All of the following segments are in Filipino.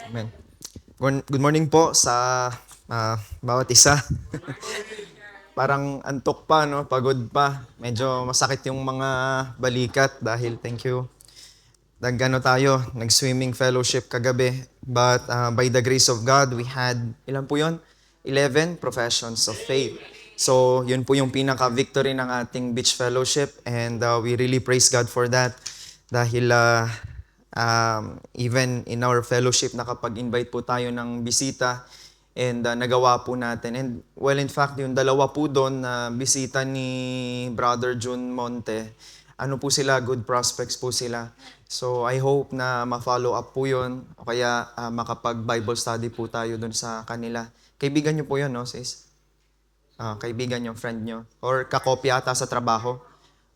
Amen. Good morning po sa bawat isa. Parang antok pa, no? Pagod pa. Medyo masakit yung mga balikat dahil thank you. Nagano tayo, nag-swimming fellowship kagabi. But by the grace of God, we had, ilan po yun? 11 professions of faith. So, yun po yung pinaka-victory ng ating beach fellowship and we really praise God for that. Dahil even in our fellowship, nakapag-invite po tayo ng bisita and nagawa po natin. And well, in fact, yung dalawa po doon na bisita ni Brother June Monte, ano po sila, good prospects po sila. So I hope na ma-follow up po yun o kaya makapag-Bible study po tayo doon sa kanila. Kaibigan nyo po yun, no, sis? Kaibigan nyo, friend nyo. Or kakopya ata sa trabaho.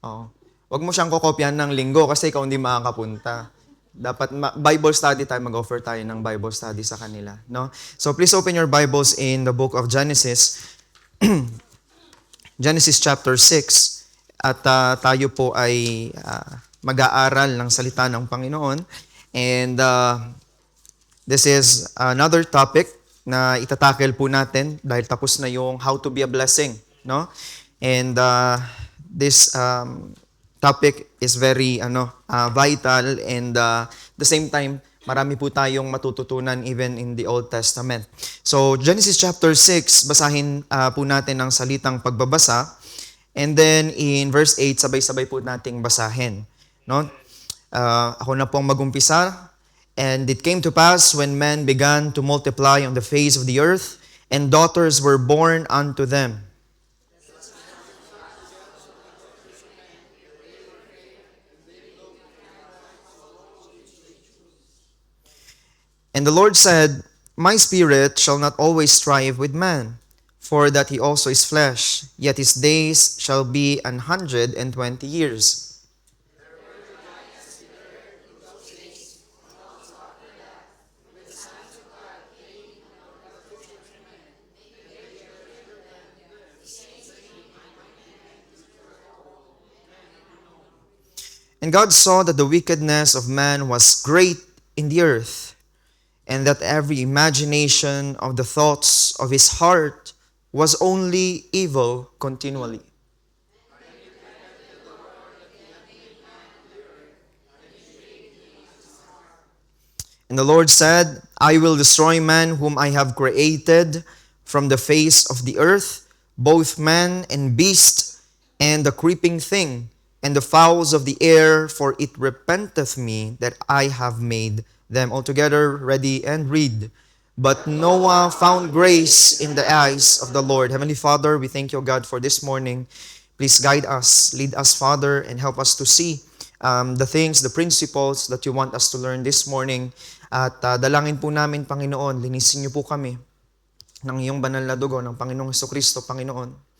Oo. Huwag mo siyang kokopyahan ng linggo kasi ikaw hindi makakapunta. Dapat Bible study tayo, mag-offer tayo ng Bible study sa kanila. No? So please open your Bibles in the book of Genesis. Genesis chapter 6. At tayo po ay mag-aaral ng salita ng Panginoon. And this is another topic na itatakel po natin dahil tapos na yung how to be a blessing. No? And this topic is very vital and the same time marami po tayong matututunan even in the Old Testament. So Genesis chapter 6, basahin po natin ang salitang pagbabasa and then in verse 8 sabay-sabay po nating basahin, no? Ako na pong magumpisa. And it came to pass when men began to multiply on the face of the earth and daughters were born unto them. And the Lord said, My spirit shall not always strive with man, for that he also is flesh, yet his days shall be 120 years. And God saw that the wickedness of man was great in the earth, and that every imagination of the thoughts of his heart was only evil continually. And the Lord said, I will destroy man whom I have created from the face of the earth, both man and beast, and the creeping thing, and the fowls of the air, for it repenteth me that I have made them altogether. Ready and read. But Noah found grace in the eyes of the Lord. Heavenly Father, we thank you, God, for this morning. Please guide us, lead us, Father, and help us to see the things, the principles that you want us to learn this morning. At dalangin po namin, Panginoon, linisin niyo po kami ng iyong banal na dugo ng Panginoong Hesukristo, Panginoon.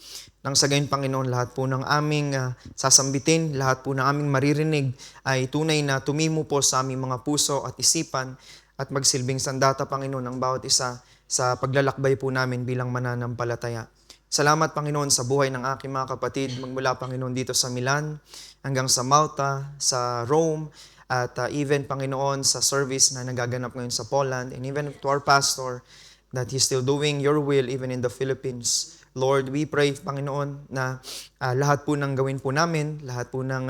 Nang sa gayon, Panginoon, lahat po ng aming sasambitin, lahat po ng aming maririnig ay tunay na tumimo po sa aming mga puso at isipan at magsilbing sandata, Panginoon, ng bawat isa sa paglalakbay po namin bilang mananampalataya. Salamat, Panginoon, sa buhay ng aking mga kapatid, magmula, Panginoon, dito sa Milan, hanggang sa Malta, sa Rome, at even, Panginoon, sa service na nagaganap ngayon sa Poland, and even to our pastor, that he's still doing your will even in the Philippines. Lord, we pray, Panginoon, na lahat po ng gawin po namin, lahat po ng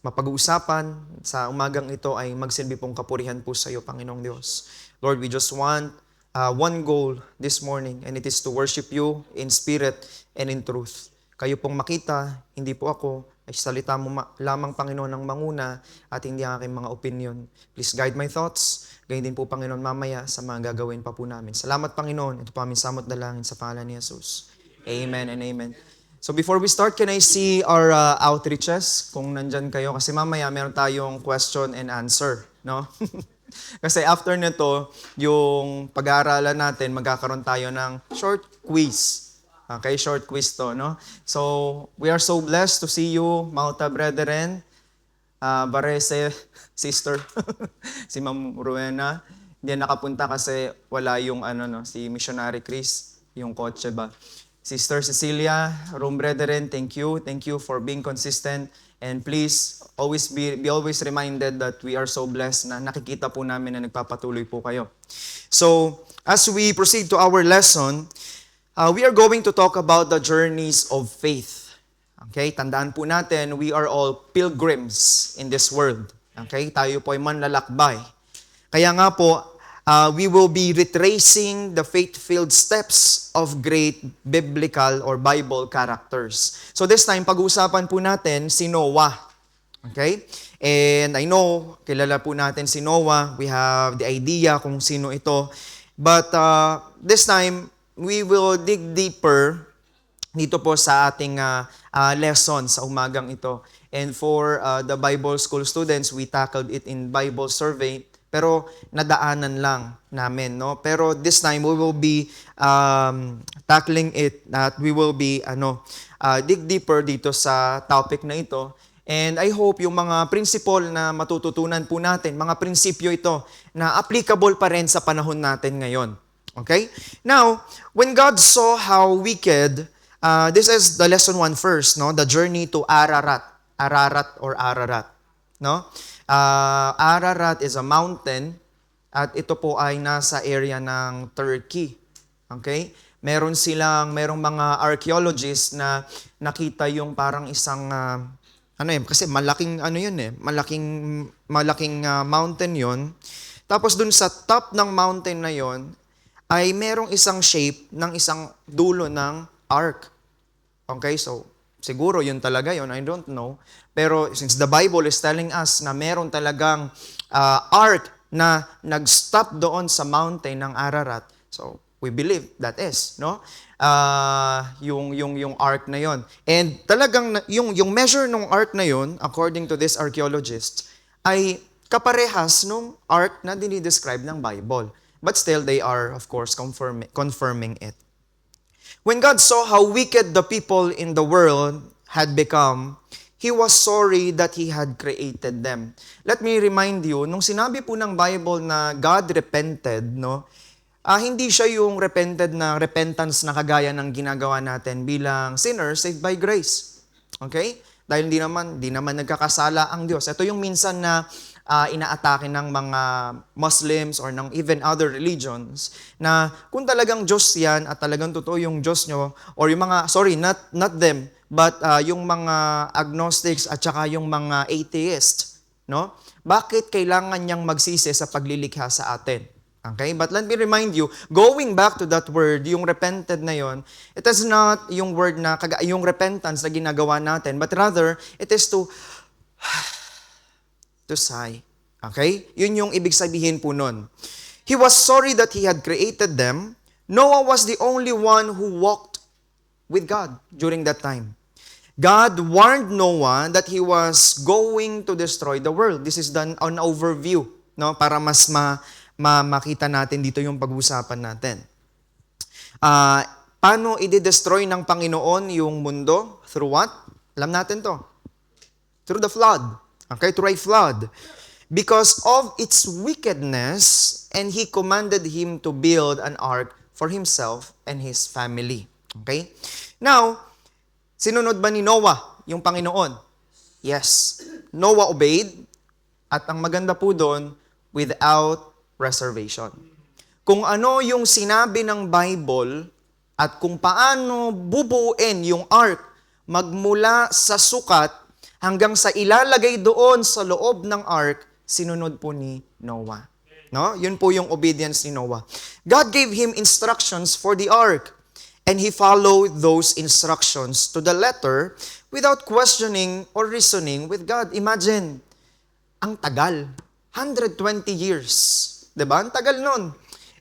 mapag-uusapan sa umagang ito ay magsilbi pong kapurihan po sa iyo, Panginoong Diyos. Lord, we just want one goal this morning, and it is to worship you in spirit and in truth. Kayo pong makita, hindi po ako, ay salita mo lamang, Panginoon, ng manguna at hindi ang aking mga opinion. Please guide my thoughts. Gayon din po, Panginoon, mamaya sa mga gagawin pa po namin. Salamat, Panginoon. Ito po aming samot dalangin sa pangalan ni Jesus. Amen and amen. So before we start, can I see our outreaches? Kung nandyan kayo. Kasi mamaya meron tayong question and answer. No? Kasi after nito, yung pag-aaralan natin, magkakaroon tayo ng short quiz. Okay, short quiz to, no? So, we are so blessed to see you, Malta brethren, Barese, sister, si Ma'am Rowena. Hindi nakapunta kasi wala yung si Missionary Chris, yung kotse ba. Sister Cecilia, Rome brethren, thank you. Thank you for being consistent And please, be always reminded that we are so blessed na nakikita po namin na nagpapatuloy po kayo. So, as we proceed to our lesson, we are going to talk about the journeys of faith. Okay, tandaan po natin, we are all pilgrims in this world. Okay, tayo po ay manlalakbay. Kaya nga po, we will be retracing the faith-filled steps of great biblical or Bible characters. So this time, pag-uusapan po natin si Noah. Okay? And I know, kilala po natin si Noah. We have the idea kung sino ito. But this time, we will dig deeper dito po sa ating lesson sa umagang ito. And for the Bible school students, we tackled it in Bible survey. Pero nadaanan lang namin, no? Pero this time we will be tackling it, that we will be dig deeper dito sa topic na ito. And I hope yung mga principle na matututunan po natin, mga prinsipyo ito na applicable pa rin sa panahon natin ngayon. Okay? Now, when God saw how wicked, this is the lesson 1 first, no? The journey to Ararat. Ararat. No? Ararat is a mountain at ito po ay nasa area ng Turkey. Okay? Merong mga archaeologists na nakita yung parang isang kasi malaking malaking mountain 'yon. Tapos dun sa top ng mountain na 'yon ay merong isang shape ng isang dulo ng ark. Okay? So siguro yun talaga yun, I don't know. Pero since the Bible is telling us na meron talagang ark na nag-stop doon sa mountain ng Ararat, so we believe that is, no? Yung ark na yon. And talagang yung measure ng ark na yon, according to this archaeologist, ay kaparehas nung ark na dinidescribe ng Bible. But still, they are, of course, confirming it. When God saw how wicked the people in the world had become, He was sorry that He had created them. Let me remind you, nung sinabi po ng Bible na God repented, no? Hindi siya yung repentance na kagaya ng ginagawa natin bilang sinners saved by grace. Okay? Dahil hindi naman nagkakasala ang Diyos. Ito yung minsan na inaatake ng mga Muslims or ng even other religions na kung talagang Diyos yan at talagang totoo yung Diyos nyo or yung mga, not them, but yung mga agnostics at saka yung mga atheist, no? Bakit kailangan niyang magsisi sa paglilikha sa atin? Okay? But let me remind you, going back to that word, yung repented na yon, it is not yung word na, yung repentance na ginagawa natin, but rather, it is to sigh. Okay? Yun yung ibig sabihin po nun. He was sorry that He had created them. Noah was the only one who walked with God during that time. God warned Noah that he was going to destroy the world. This is done on overview, no? Para mas makita natin dito yung pag-usapan natin. Paano i-destroy ng Panginoon yung mundo? Through what? Alam natin to. Through the flood. Okay, through a flood. Because of its wickedness, and He commanded him to build an ark for himself and his family. Okay? Now, sinunod ba ni Noah yung Panginoon? Yes. Noah obeyed, at ang maganda po doon, without reservation. Kung ano yung sinabi ng Bible, at kung paano bubuuin yung ark magmula sa sukat hanggang sa ilalagay doon sa loob ng ark, sinunod po ni Noah. No? Yun po yung obedience ni Noah. God gave him instructions for the ark, and he followed those instructions to the letter without questioning or reasoning with God. Imagine, ang tagal. 120 years. Diba? Ang tagal nun.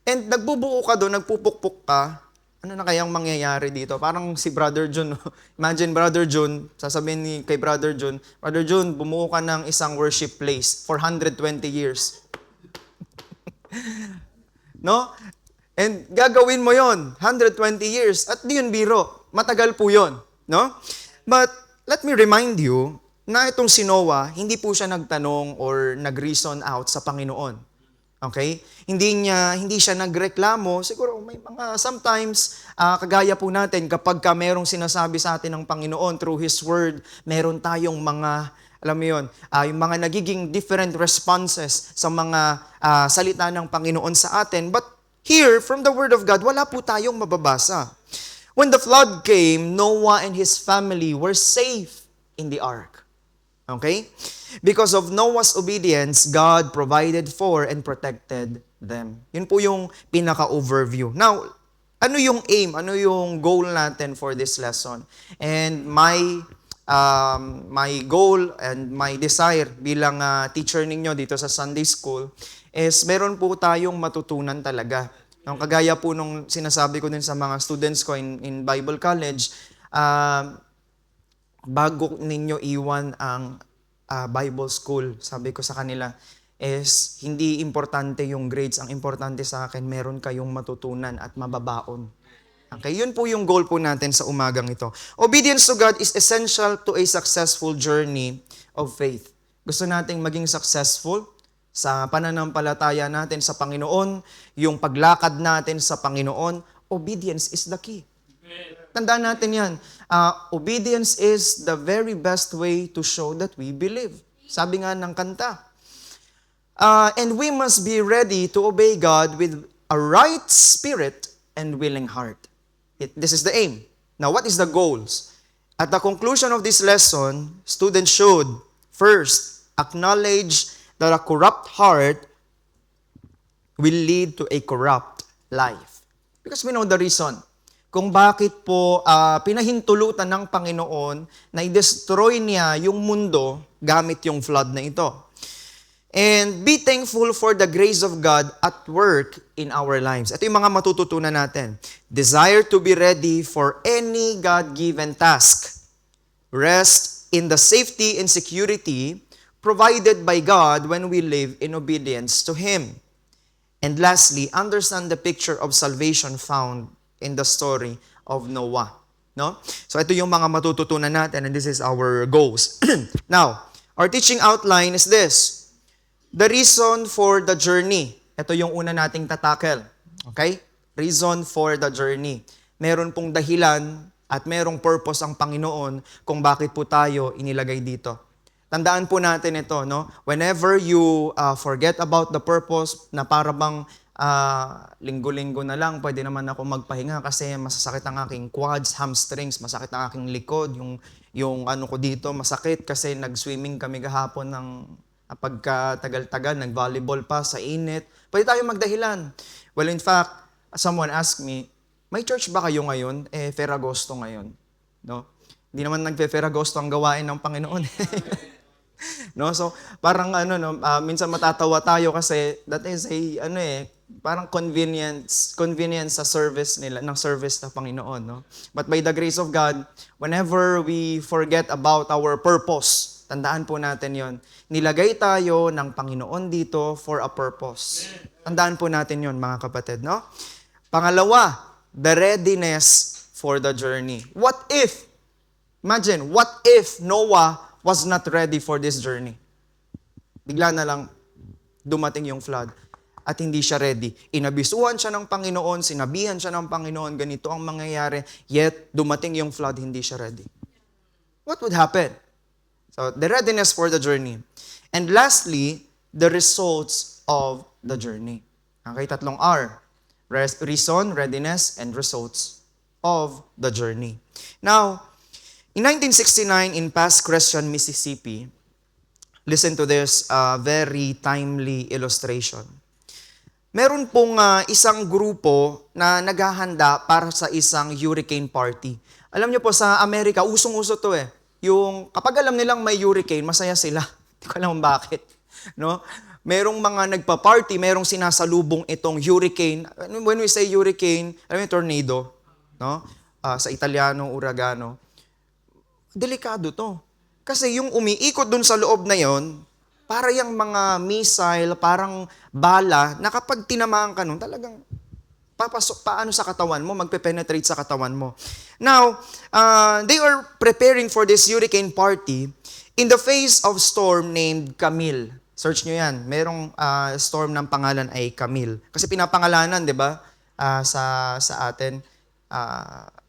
And nagbubuo ka doon, nagpupukpuk ka, ano na kayang mangyayari dito? Parang si Brother John. Imagine Brother John, sasabihin kay Brother John, Brother John, bumuo ka ng isang worship place for 120 years. No? And gagawin mo yon 120 years. At di yun biro. Matagal po yon, no? But let me remind you na itong si Noah, hindi po siya nagtanong or nag-reason out sa Panginoon. Okay? Hindi siya nagreklamo. Siguro may mga sometimes kagaya po natin kapag merong sinasabi sa atin ng Panginoon through His Word, meron tayong mga alam mo yun, yung mga nagiging different responses sa mga salita ng Panginoon sa atin. But here, from the Word of God, wala po tayong mababasa. When the flood came, Noah and his family were safe in the ark. Okay? Because of Noah's obedience, God provided for and protected them. Yun po yung pinaka-overview. Now, ano yung aim? Ano yung goal natin for this lesson? And my goal and my desire bilang teacher ninyo dito sa Sunday School is meron po tayong matutunan talaga. Kagaya po nung sinasabi ko din sa mga students ko in Bible College, bago ninyo iwan ang Bible School, sabi ko sa kanila, is hindi importante yung grades. Ang importante sa akin, meron kayong matutunan at mababaon. Okay, yun po yung goal po natin sa umagang ito. Obedience to God is essential to a successful journey of faith. Gusto nating maging successful sa pananampalataya natin sa Panginoon, yung paglakad natin sa Panginoon, obedience is the key. Tandaan natin yan. Obedience is the very best way to show that we believe. Sabi nga ng kanta. And we must be ready to obey God with a right spirit and willing heart. This is the aim. Now, what is the goals? At the conclusion of this lesson, students should first acknowledge that a corrupt heart will lead to a corrupt life. Because we know the reason kung bakit po pinahintulutan ng Panginoon na i-destroy niya yung mundo gamit yung flood na ito. And be thankful for the grace of God at work in our lives. Ito yung mga matututunan natin. Desire to be ready for any God-given task. Rest in the safety and security provided by God when we live in obedience to Him. And lastly, understand the picture of salvation found in the story of Noah. No? So ito yung mga matututunan natin and this is our goals. Now, our teaching outline is this. The reason for the journey. Ito yung una nating tatakel. Okay? Reason for the journey. Meron pong dahilan at merong purpose ang Panginoon kung bakit po tayo inilagay dito. Tandaan po natin ito, no? Whenever you forget about the purpose na para bang linggo-linggo na lang, pwede naman ako magpahinga kasi masasakit ang aking quads, hamstrings, masakit ang aking likod, yung ano ko dito, masakit kasi nag-swimming kami kahapon ng pagkatagal-tagal, nag-volleyball pa sa init. Pwede tayo magdahilan. Well, in fact, someone asked me, may church ba kayo ngayon? Ferragosto ngayon. No? Hindi naman nagpe-Ferragosto ang gawain ng Panginoon. No? So, parang minsan matatawa tayo kasi that is parang convenience sa service nila, ng service ng Panginoon, no? But by the grace of God, whenever we forget about our purpose, tandaan po natin 'yon. Nilagay tayo ng Panginoon dito for a purpose. Tandaan po natin 'yon, mga kapatid, no? Pangalawa, the readiness for the journey. What if Noah was not ready for this journey? Bigla na lang dumating yung flood at hindi siya ready. Inabisuhan siya ng Panginoon, sinabihan siya ng Panginoon, ganito ang mangyayari, yet dumating yung flood, hindi siya ready. What would happen? So, the readiness for the journey. And lastly, the results of the journey. Okay, tatlong R. Reason, readiness, and results of the journey. Now, in 1969, in Pass Christian, Mississippi, listen to this very timely illustration. Meron pong isang grupo na naghahanda para sa isang hurricane party. Alam niyo po, sa Amerika, usong-uso to eh. Yung, kapag alam nilang may hurricane, masaya sila. Hindi ko alam bakit. No? Merong mga nagpa-party, merong sinasalubong itong hurricane. When we say hurricane, alam niyo, tornado. No? Sa Italiano, uragano. Delikado to. Kasi yung umiikot dun sa loob na yon, para yung mga missile, parang bala, na kapag tinamaan ka nun, talagang papasok paano sa katawan mo, magpe-penetrate sa katawan mo. Now, they are preparing for this hurricane party in the face of storm named Camille. Search nyo yan. Merong storm ng pangalan ay Camille. Kasi pinapangalanan, di ba, sa atin,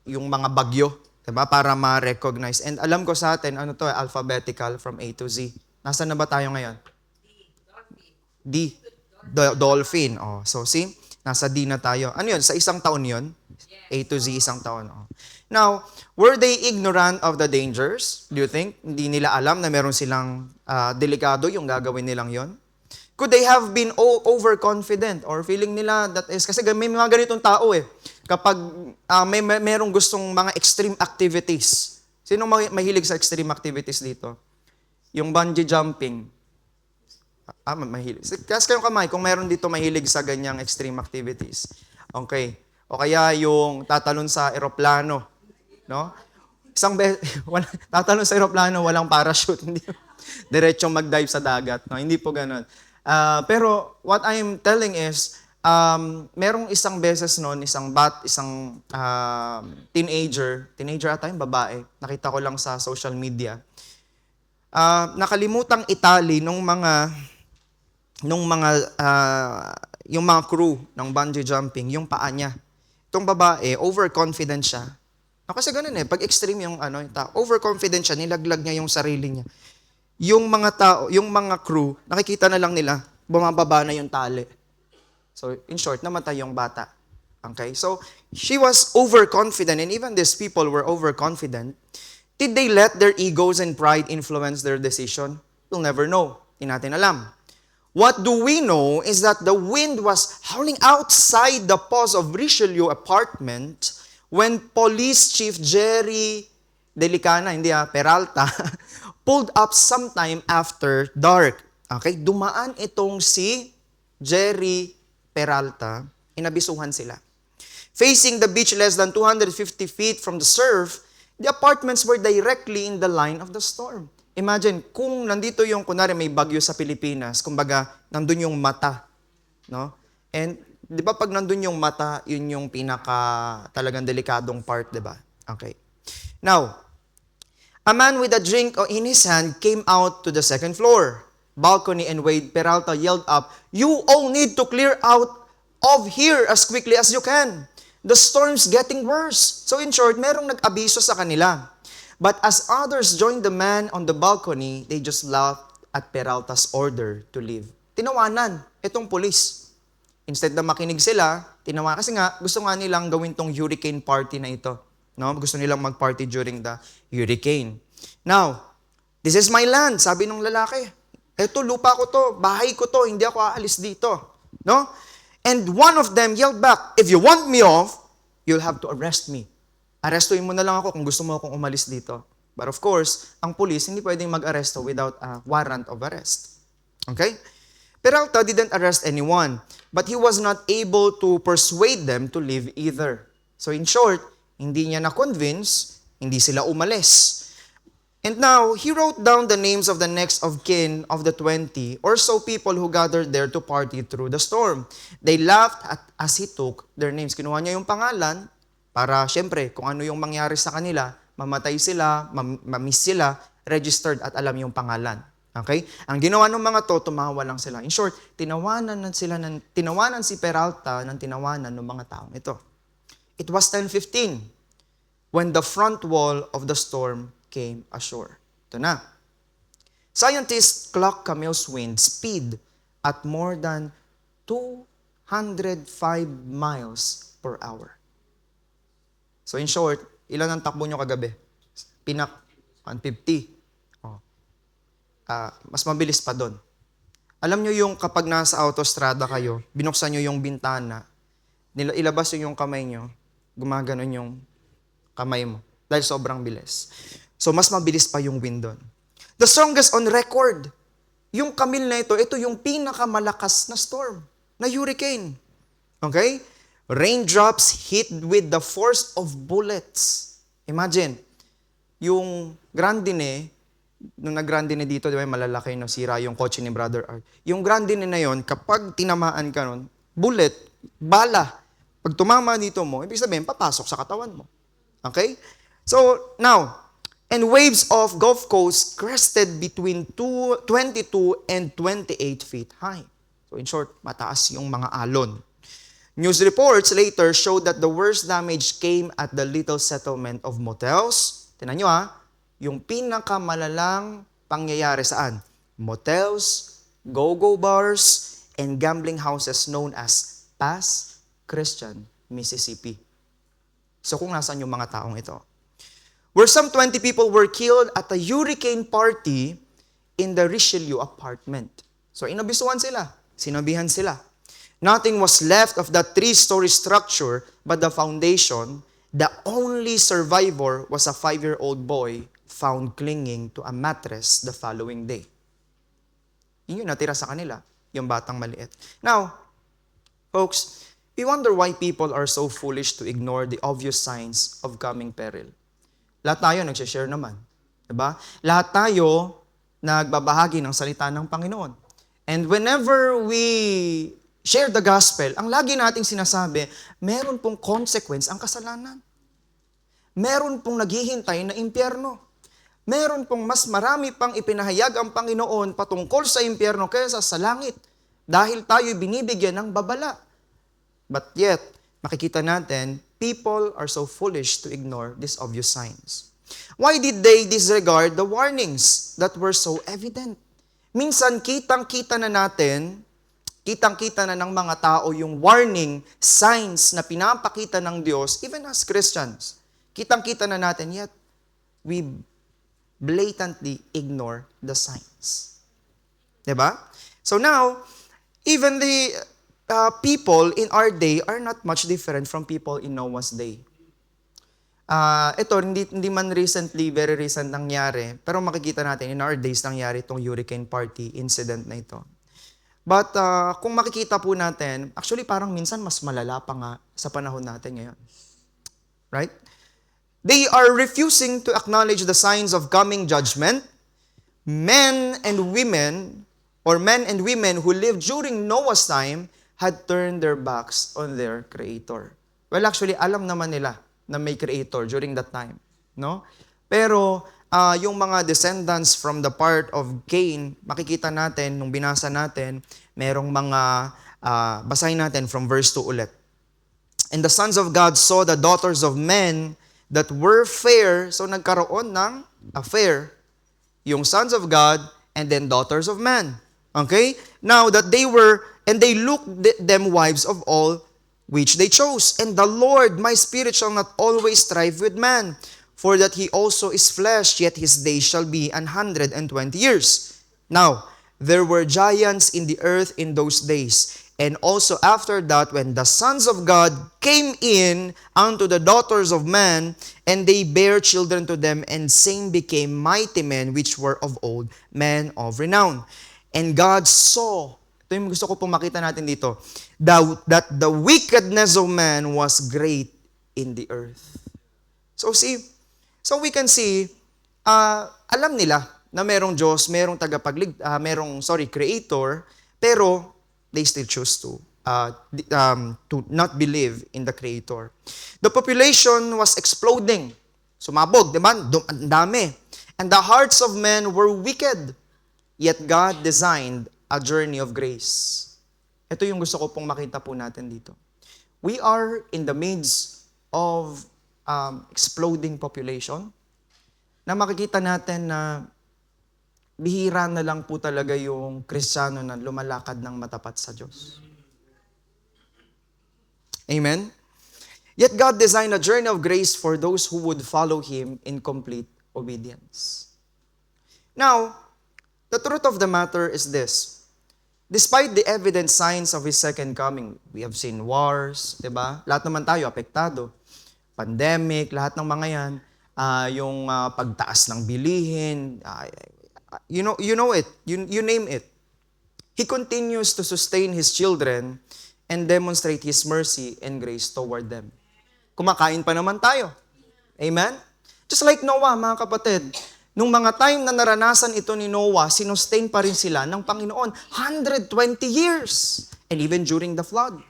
yung mga bagyo, di ba, para ma-recognize. And alam ko sa atin, ano to, alphabetical from A to Z. Nasaan na ba tayo ngayon? D. Dolphin. Oh, so see, nasa D na tayo. Ano yun? Sa isang taon yun? A to Z, isang taon. Oh. Now, were they ignorant of the dangers? Do you think? Hindi nila alam na meron silang delikado yung gagawin nilang yon? Could they have been overconfident or feeling nila that is, kasi may mga ganitong tao eh. Kapag merong gustong mga extreme activities. Sino mahilig sa extreme activities dito? Yung bungee jumping. Mahilig. Kasi kayong kamay, kung meron dito mahilig sa ganyang extreme activities. Okay. O kaya yung tatalon sa eroplano. No? Tatalon sa eroplano, walang parachute. Hindi, diretsong mag-dive sa dagat. No? Hindi po ganun. Pero what I'm telling is, merong isang beses noon, isang teenager ata yung babae, nakita ko lang sa social media, nakalimutang itali yung mga crew ng bungee jumping, yung paa niya. Itong babae, overconfident siya. Kasi ganun eh, pag extreme yung tao, overconfident siya, nilaglag niya yung sarili niya. Yung mga crew, nakikita na lang nila, bumababa na yung tali. So, in short, namatay yung bata. Okay? So, she was overconfident, and even these people were overconfident. Did they let their egos and pride influence their decision? We'll never know. Hindi natin alam. What do we know is that the wind was howling outside the pause of Richelieu apartment when Police Chief Jerry Peralta pulled up sometime after dark. Okay? Dumaan itong si Jerry Peralta. Inabisuhan sila. Facing the beach less than 250 feet from the surf, the apartments were directly in the line of the storm. Imagine, kung nandito yung, kunwari may bagyo sa Pilipinas, kumbaga, nandun yung mata. No? And, di ba pag nandun yung mata, yun yung talagang delikadong part, di ba? Okay. Now, a man with a drink in his hand came out to the second floor balcony and Wade Peralta yelled up, "You all need to clear out of here as quickly as you can. The storm's getting worse." So in short, merong nag-abiso sa kanila. But as others joined the man on the balcony, they just laughed at Peralta's order to leave. Tinawanan itong pulis. Instead na makinig sila, tinawanan. Kasi nga, gusto nga nilang gawin tong hurricane party na ito. No? Gusto nilang mag-party during the hurricane. Now, this is my land, sabi ng lalaki. Eto, lupa ko to, bahay ko to, hindi ako aalis dito. No? And one of them yelled back, "If you want me off, you'll have to arrest me." Arestuin mo na lang ako kung gusto mo akong umalis dito. But of course, ang police hindi pwedeng mag-aresto without a warrant of arrest. Okay? Peralta didn't arrest anyone, but he was not able to persuade them to leave either. So in short, hindi niya na-convince, hindi sila umalis. And now, he wrote down the names of the next of kin of the 20 or so people who gathered there to party through the storm. They laughed as he took their names. Kinuha niya yung pangalan para, syempre, kung ano yung mangyari sa kanila, mamatay sila, mamiss sila, registered at alam yung pangalan. Okay? Ang ginawa ng mga to, tumawa lang sila. In short, tinawanan si Peralta ng tinawanan ng mga taong ito. It was 10:15 when the front wall of the storm came ashore. Ito na. Scientists clock Camille's wind speed at more than 205 miles per hour. So in short, ilan ang takbo nyo kagabi? Pinak 150. Oh. Mas mabilis pa doon. Alam nyo yung kapag nasa autostrada kayo, binuksan nyo yung bintana, ilabas nyo yung kamay nyo, gumaganon yung kamay mo dahil sobrang bilis. So mas mabilis pa yung wind doon. The strongest on record. Yung Camille na ito yung pinakamalakas na storm, na hurricane. Okay? Raindrops hit with the force of bullets. Imagine, yung Grandine, nung nag-Grandine dito, di ba, malalaki, no, sira yung kotse ni Brother Art. Yung Grandine na yon, kapag tinamaan ka nun, bullet, bala, pag tumama dito mo, ibig sabihin, papasok sa katawan mo. Okay? So, now, And waves of Gulf Coast crested between 22 and 28 feet high. So in short, mataas yung mga alon. News reports later showed that the worst damage came at the little settlement of motels. Tingnan nyo yung pinakamalalang pangyayari saan? Motels, go-go bars, and gambling houses known as Pass Christian, Mississippi. So kung nasaan yung mga taong ito? Where some 20 people were killed at a hurricane party in the Richelieu apartment. So inabisuhan sila, sinabihan sila. Nothing was left of that 3-story structure but the foundation. The only survivor was a 5-year-old boy found clinging to a mattress the following day. Yun yung natira sa kanila, yung batang maliit. Now, folks, we wonder why people are so foolish to ignore the obvious signs of coming peril. Lahat tayo nagsishare naman. Diba? Lahat tayo nagbabahagi ng salita ng Panginoon. And whenever we share the gospel, ang lagi nating sinasabi, meron pong consequence ang kasalanan. Meron pong naghihintay na impyerno. Meron pong mas marami pang ipinahayag ang Panginoon patungkol sa impyerno kaysa sa langit. Dahil tayo binibigyan ng babala. But yet, makikita natin, people are so foolish to ignore these obvious signs. Why did they disregard the warnings that were so evident? Minsan, kitang-kita na ng mga tao yung warning signs na pinapakita ng Diyos, even as Christians. Kitang-kita na natin, yet we blatantly ignore the signs. Diba? So now, even the people in our day are not much different from people in Noah's day. Ito, hindi man very recent nangyari, pero makikita natin, in our days nangyari itong hurricane party incident na ito. But kung makikita po natin, actually parang minsan mas malala pa nga sa panahon natin ngayon. Right? They are refusing to acknowledge the signs of coming judgment. Men and women who lived during Noah's time had turned their backs on their Creator. Well, actually, alam naman nila na may Creator during that time. No? Pero, yung mga descendants from the part of Cain, makikita natin, nung binasa natin, merong mga, basahin natin from verse 2 ulit. And the sons of God saw the daughters of men that were fair, so nagkaroon ng affair, yung sons of God, and then daughters of men. Okay? Now, that they looked them wives of all which they chose. And the Lord, my spirit shall not always strive with man, for that he also is flesh, yet his days shall be 120 years. Now, there were giants in the earth in those days, and also after that, when the sons of God came in unto the daughters of man, and they bare children to them, and same became mighty men which were of old, men of renown. And God saw, ito yung gusto ko pong makita natin dito, that the wickedness of man was great in the earth. So we can see, alam nila na merong Diyos, merong Creator, pero they still choose to not believe in the Creator. The population was exploding. Sumabog, di ba? Ang dami. And the hearts of men were wicked. Yet God designed a journey of grace. Ito yung gusto ko pong makita po natin dito. We are in the midst of exploding population na makikita natin na bihira na lang po talaga yung Kristiyano na lumalakad ng matapat sa Diyos. Amen? Yet God designed a journey of grace for those who would follow Him in complete obedience. Now, the truth of the matter is this. Despite the evident signs of His second coming, we have seen wars, diba? Lahat naman tayo apektado. Pandemic, lahat ng mga yan. Yung pagtaas ng bilihin, you know it, you name it. He continues to sustain His children and demonstrate His mercy and grace toward them. Kumakain pa naman tayo. Amen? Just like Noah, mga kapatid, nung mga time na naranasan ito ni Noah, sinustain pa rin sila ng Panginoon. 120 years. And even during the flood.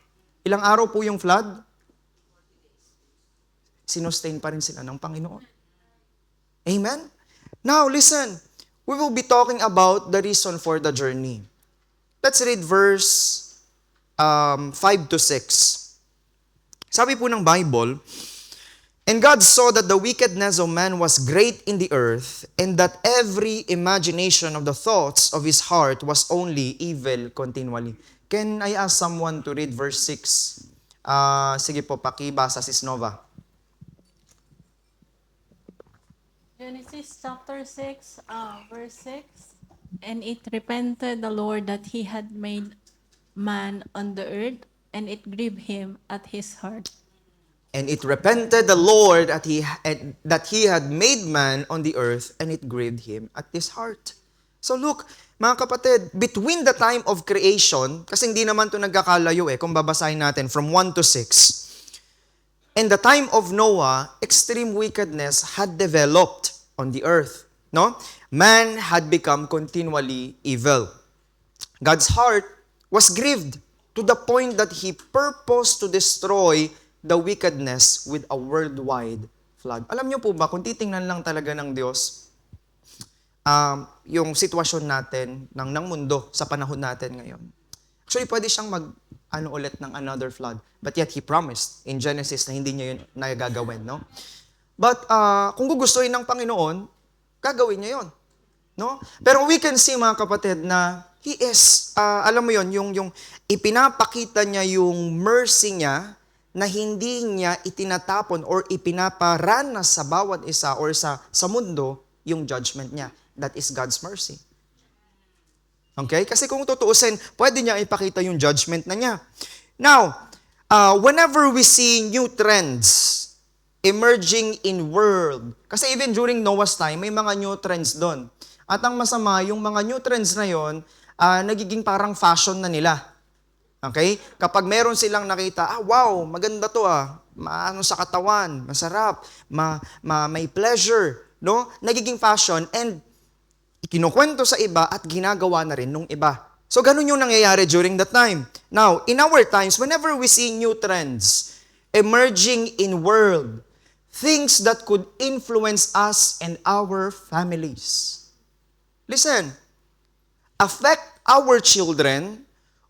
Ilang araw po yung flood? Sinustain pa rin sila ng Panginoon. Amen? Now, listen. We will be talking about the reason for the journey. Let's read verse 5 to 6. Sabi po ng Bible, "And God saw that the wickedness of man was great in the earth, and that every imagination of the thoughts of his heart was only evil continually." Can I ask someone to read verse 6? Sige po, pakibasa, Sis Nova. Genesis chapter 6, verse 6. And it repented the Lord that he had made man on the earth, and it grieved him at his heart. "And it repented the Lord that he had made man on the earth, and it grieved him at his heart." So look, mga kapatid, between the time of creation, kasi hindi naman ito nagkakalayo kung babasahin natin from 1 to 6, in the time of Noah, extreme wickedness had developed on the earth. No? Man had become continually evil. God's heart was grieved to the point that He purposed to destroy the wickedness with a worldwide flood. Alam niyo po ba, kung titingnan lang talaga ng Diyos, yung sitwasyon natin ng mundo sa panahon natin ngayon, actually, pwede siyang ulit ng another flood. But yet, He promised in Genesis na hindi niya yun nagagawin, no? But kung gugustuhin ng Panginoon, gagawin niya yun, no? Pero we can see, mga kapatid, na He is, alam mo yun, yung ipinapakita niya yung mercy niya na hindi niya itinatapon or ipinaparanas sa bawat isa or sa mundo yung judgment niya. That is God's mercy. Okay? Kasi kung tutuusin, pwede niya ipakita yung judgment na niya. Now, whenever we see new trends emerging in world, kasi even during Noah's time, may mga new trends doon. At ang masama, yung mga new trends na yon, nagiging parang fashion na nila. Okay? Kapag meron silang nakita, wow, maganda to maano sa katawan, masarap, may pleasure, no? Nagiging fashion and kinukwento sa iba at ginagawa na rin nung iba. So, ganun yung nangyayari during that time. Now, in our times, whenever we see new trends emerging in world, things that could influence us and our families. Listen, affect our children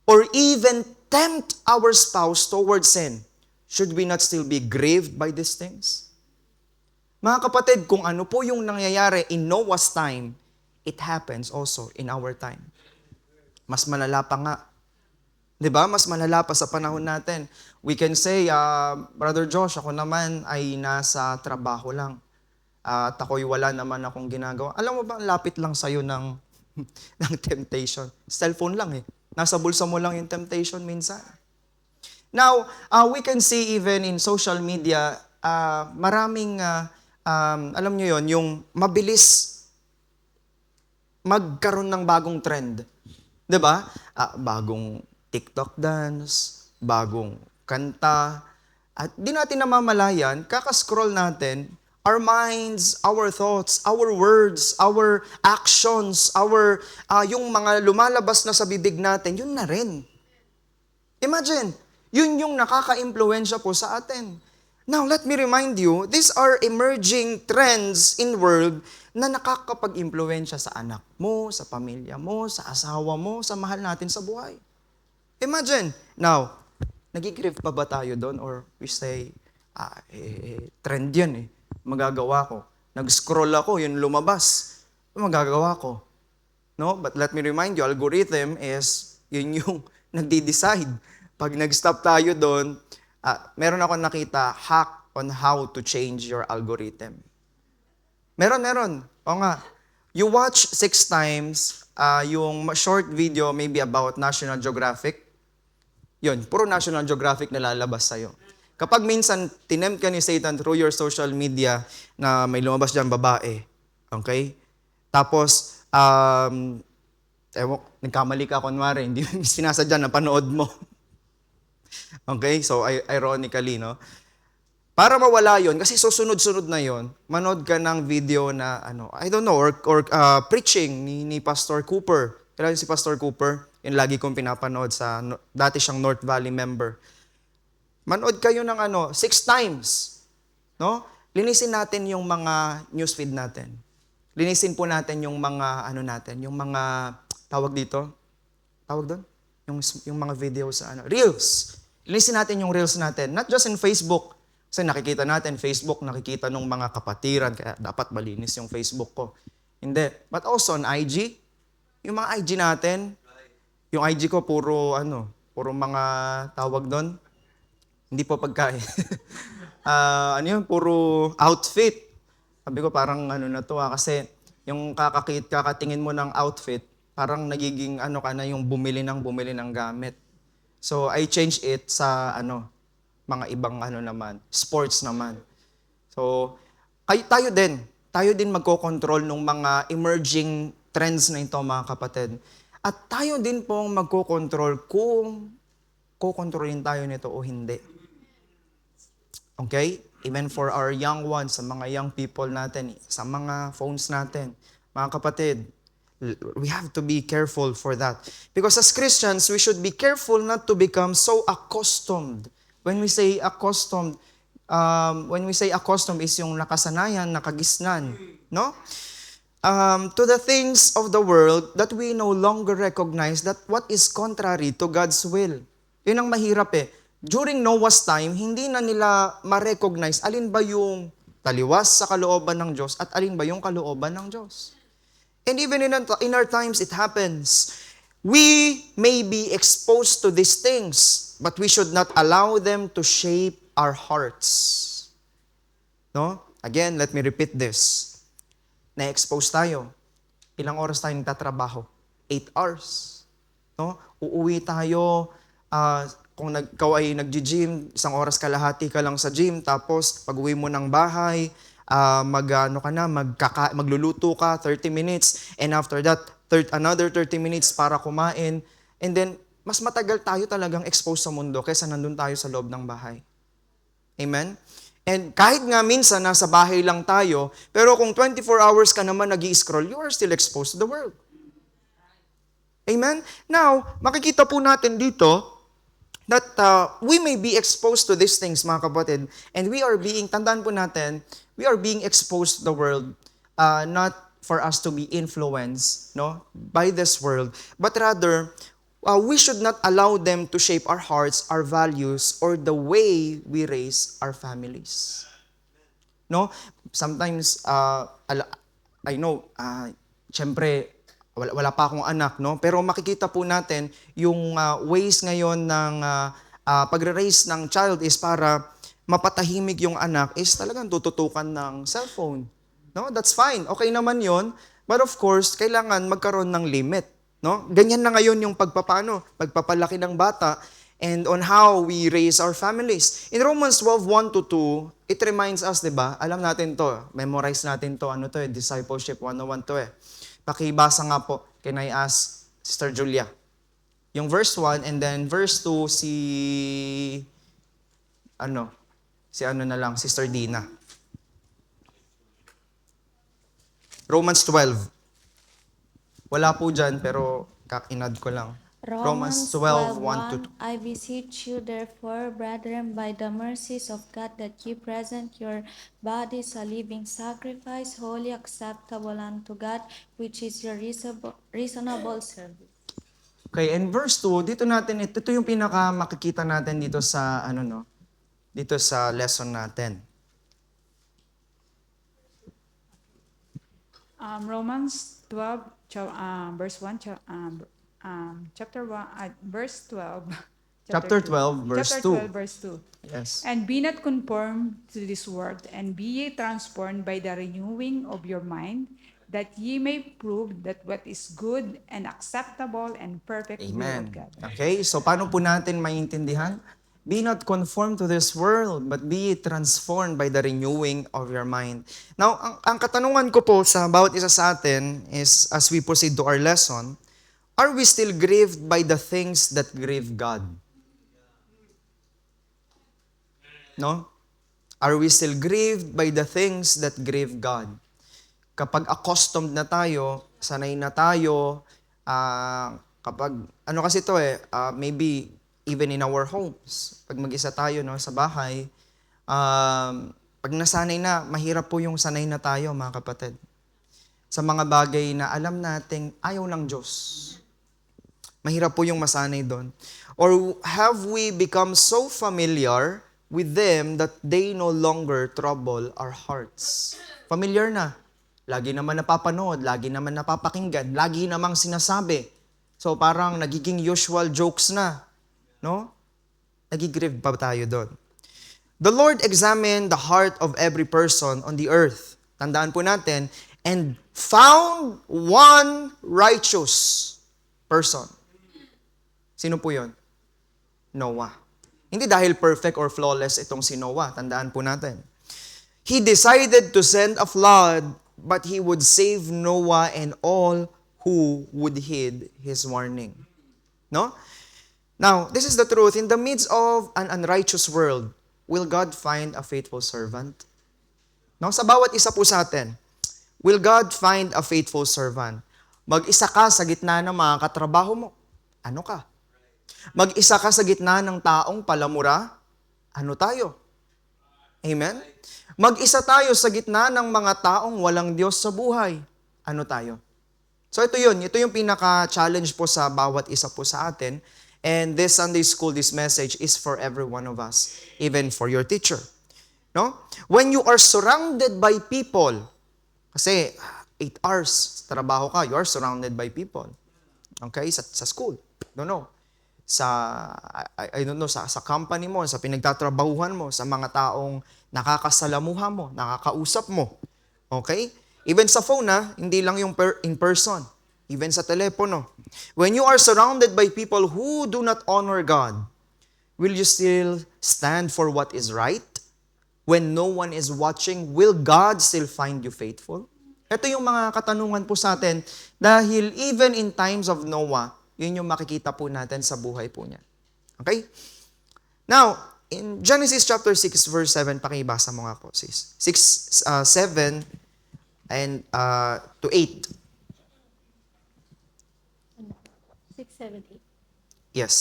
or even tempt our spouse towards sin. Should we not still be grieved by these things? Mga kapatid, kung ano po yung nangyayari in Noah's time, it happens also in our time. Mas malala pa nga. 'Di ba? Mas malala pa sa panahon natin. We can say, Brother Josh, ako naman ay nasa trabaho lang. At ako'y wala naman akong ginagawa. Alam mo ba, lapit lang sa'yo ng temptation. Cellphone lang Nasa bulsa mo lang yung temptation minsan. Now, we can see even in social media, maraming, alam nyo yon, yung mabilis magkaroon ng bagong trend. 'Di ba? Bagong TikTok dance, bagong kanta. At di natin namamalayan, kakascroll natin, our minds, our thoughts, our words, our actions, yung mga lumalabas na sa bibig natin, yun na rin. Imagine, yun yung nakaka-impluwensya po sa atin. Now, let me remind you, these are emerging trends in world na nakakapag-impluwensya sa anak mo, sa pamilya mo, sa asawa mo, sa mahal natin sa buhay. Imagine, now, nagigrieve pa ba tayo doon? Or we say, trend yan magagawa ko. Nag-scroll ako, yun lumabas. Magagawa ko. No? But let me remind you, algorithm is, yun yung nagdi-decide. Pag nag-stop tayo doon, meron ako nakita, hack on how to change your algorithm. Meron. O nga. You watch 6 times yung short video maybe about National Geographic. Yun, puro National Geographic na lalabas sa'yo. Kapag minsan tinempt ka ni Satan through your social media na may lumabas dyan babae, okay? Tapos, nagkamali ka kunwari, hindi sinasadya na panood mo. Okay? So, ironically, no? Para mawala yon, kasi susunod-sunod na yon, manood ka ng video na, I don't know, or preaching ni Pastor Cooper. Kailan si Pastor Cooper? Yung lagi kong pinapanood dati siyang North Valley member. Manood kayo ng 6 times. No? linisin natin yung mga newsfeed natin. Linisin po natin yung mga, yung mga, tawag dito, tawag doon? Yung mga video sa reels. Linisin natin yung reels natin. Not just in Facebook. Kasi nakikita natin, Facebook, nakikita ng mga kapatiran, kaya dapat malinis yung Facebook ko. Hindi. But also on IG, yung mga IG natin, yung IG ko puro mga tawag doon, hindi po pagkain. Puro outfit. Sabi ko parang na to kasi yung kakatingin mo ng outfit, parang nagiging yung bumili ng gamit. So I changed it sa mga ibang naman, sports naman. So tayo din magko-control ng mga emerging trends na ito, mga kapatid. At tayo din pong magko-control kung kokontrolin tayo nito o hindi. Okay? Even for our young ones, sa mga young people natin, sa mga phones natin, mga kapatid, we have to be careful for that. Because as Christians, we should be careful not to become so accustomed. When we say accustomed is yung nakasanayan, nakagisnan, no? To the things of the world that we no longer recognize that what is contrary to God's will. Yun ang mahirap eh. During Noah's time, hindi na nila ma-recognize alin ba yung taliwas sa kalooban ng Diyos at alin ba yung kalooban ng Diyos. And even in our times, it happens. We may be exposed to these things, but we should not allow them to shape our hearts. No? Again, let me repeat this. Na-expose tayo. Ilang oras tayo nagtatrabaho? 8 hours. No? Uuwi tayo, kung ikaw ay nag-gym, 1 oras kalahati ka lang sa gym, tapos pag-uwi mo ng bahay, magluluto ka, 30 minutes, and after that, another 30 minutes para kumain, and then, mas matagal tayo talagang exposed sa mundo kaysa nandun tayo sa loob ng bahay. Amen? And kahit nga minsan nasa bahay lang tayo, pero kung 24 hours ka naman nag-i-scroll, you are still exposed to the world. Amen? Now, makikita po natin dito that we may be exposed to these things, mga kapatid, and tandaan po natin, we are being exposed to the world, not for us to be influenced, no, by this world, but rather, we should not allow them to shape our hearts, our values, or the way we raise our families. No? Sometimes, I know, syempre, wala pa akong anak, no? Pero makikita po natin yung ways ngayon ng pagre-raise ng child is para mapatahimik yung anak is talagang tututukan ng cellphone. No? That's fine. Okay naman yon. But of course, kailangan magkaroon ng limit. No? Ganyan na ngayon yung pagpapalaki ng bata and on how we raise our families. In Romans 12:1-2, it reminds us, di ba? Alam natin to, memorize natin to, Discipleship 101 to eh. Pakibasa nga po, can I ask Sister Julia? Yung verse 1 and then verse 2, Sister Dina. Romans 12. Wala po dyan, pero kakinad ko lang. Romans 12:1, I beseech you therefore, brethren, by the mercies of God, that ye present your bodies a living sacrifice, wholly acceptable unto God, which is your reasonable service. Okay, and verse 2, ito yung pinaka makikita natin dito sa dito sa lesson natin. Romans 12, verse 1, chapter 1, verse 12. Chapter 12, verse 2. Chapter 12, verse 2. Yes. And be not conformed to this world, and be ye transformed by the renewing of your mind, that ye may prove that what is good and acceptable and perfect will Amen. of God. Okay, so paano po natin maintindihan? Be not conformed to this world, but be transformed by the renewing of your mind. Now, ang katanungan ko po sa bawat isa sa atin is, as we proceed to our lesson, are we still grieved by the things that grieve God? No? Are we still grieved by the things that grieve God? Kapag accustomed na tayo, sanay na tayo, kasi to maybe even in our homes, pag mag-isa tayo sa bahay, pag Pag nasanay na, mahirap po yung sanay na tayo, mga kapatid. Sa mga bagay na alam nating ayaw ng Diyos. Mahirap po yung masanay doon. Or have we become so familiar with them that they no longer trouble our hearts? Familiar na. Lagi naman napapanood, lagi naman napapakinggan, lagi namang sinasabi. So parang nagiging usual jokes na. No? Nagigrieve pa tayo doon. The Lord examined the heart of every person on the earth. Tandaan po natin, and found one righteous person. Sino po yun? Noah. Hindi dahil perfect or flawless itong si Noah. Tandaan po natin. He decided to send a flood, but he would save Noah and all who would heed his warning. No? Now, this is the truth. In the midst of an unrighteous world, will God find a faithful servant? No? Sa bawat isa po sa atin, will God find a faithful servant? Mag-isa ka sa gitna ng mga katrabaho mo. Ano ka? Mag-isa ka sa gitna ng taong palamura. Ano tayo? Amen? Mag-isa tayo sa gitna ng mga taong walang Diyos sa buhay. Ano tayo? So ito yun. Ito yung pinaka-challenge po sa bawat isa po sa atin. And this Sunday school, this message is for every one of us. Even for your teacher. No? When you are surrounded by people, kasi 8 hours trabaho ka, you are surrounded by people. Okay? Sa school. Don't know. I don't know, sa company mo, sa pinagtatrabahuhan mo, sa mga taong nakakasalamuha mo, nakakausap mo. Okay? Even sa phone, hindi lang yung in person. Even sa telepono. When you are surrounded by people who do not honor God, will you still stand for what is right? When no one is watching, will God still find you faithful? Ito yung mga katanungan po sa atin dahil even in times of Noah, yun yung makikita po natin sa buhay po niya. Okay? Now, in Genesis chapter 6 verse 7, pakibasa mo nga po sis. 7 and to 8. 6, 7, 8. Yes.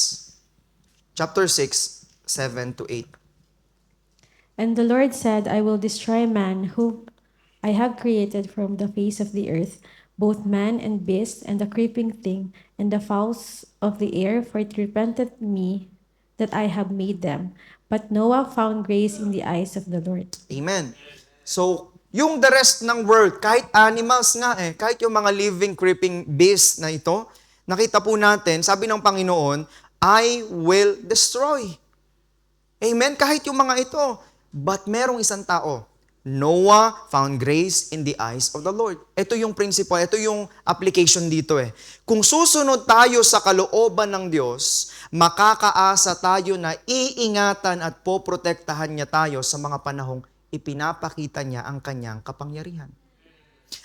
Chapter 6, 7 to 8. And the Lord said, I will destroy man whom I have created from the face of the earth, both man and beast, and the creeping thing, and the fowls of the air, for it repented me that I have made them. But Noah found grace in the eyes of the Lord. Amen. So, yung the rest ng world, kahit animals nga kahit yung mga living, creeping beasts na ito, nakita po natin, sabi ng Panginoon, I will destroy. Amen? Kahit yung mga ito. But merong isang tao, Noah found grace in the eyes of the Lord. Ito yung principle, ito yung application dito Kung susunod tayo sa kalooban ng Diyos, makakaasa tayo na iingatan at poprotektahan niya tayo sa mga panahong ipinapakita niya ang kanyang kapangyarihan.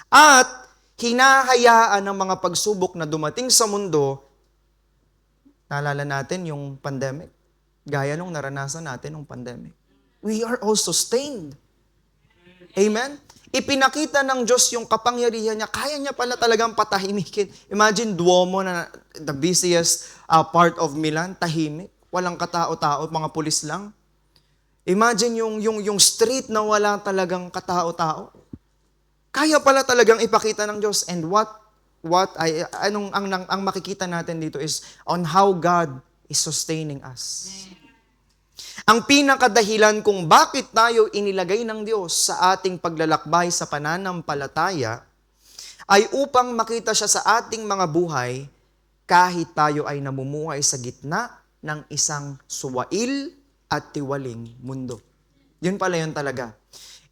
At hinahayaan ng mga pagsubok na dumating sa mundo, naalala natin yung pandemic, gaya nung naranasan natin ng pandemic. We are all sustained. Amen? Ipinakita ng Diyos yung kapangyarihan niya. Kaya niya pala talagang patahimikin. Imagine Duomo na the busiest part of Milan, tahimik. Walang katao-tao, mga pulis lang. Imagine yung street na wala talagang katao-tao. Kaya pala talagang ipakita ng Diyos. And ang makikita natin dito is on how God is sustaining us. Ang pinakadahilan kung bakit tayo inilagay ng Diyos sa ating paglalakbay sa pananampalataya ay upang makita siya sa ating mga buhay kahit tayo ay namumuhay sa gitna ng isang suwail at tiwaling mundo. Yun pala yun talaga.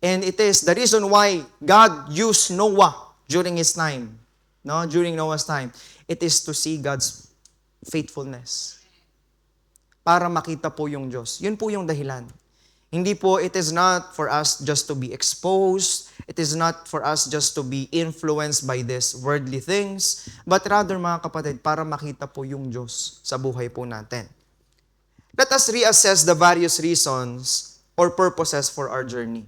And it is the reason why God used Noah during his time. No, during Noah's time. It is to see God's faithfulness. Para makita po yung Diyos. Yun po yung dahilan. Hindi po, it is not for us just to be exposed. It is not for us just to be influenced by these worldly things. But rather, mga kapatid, para makita po yung Diyos sa buhay po natin. Let us reassess the various reasons or purposes for our journey.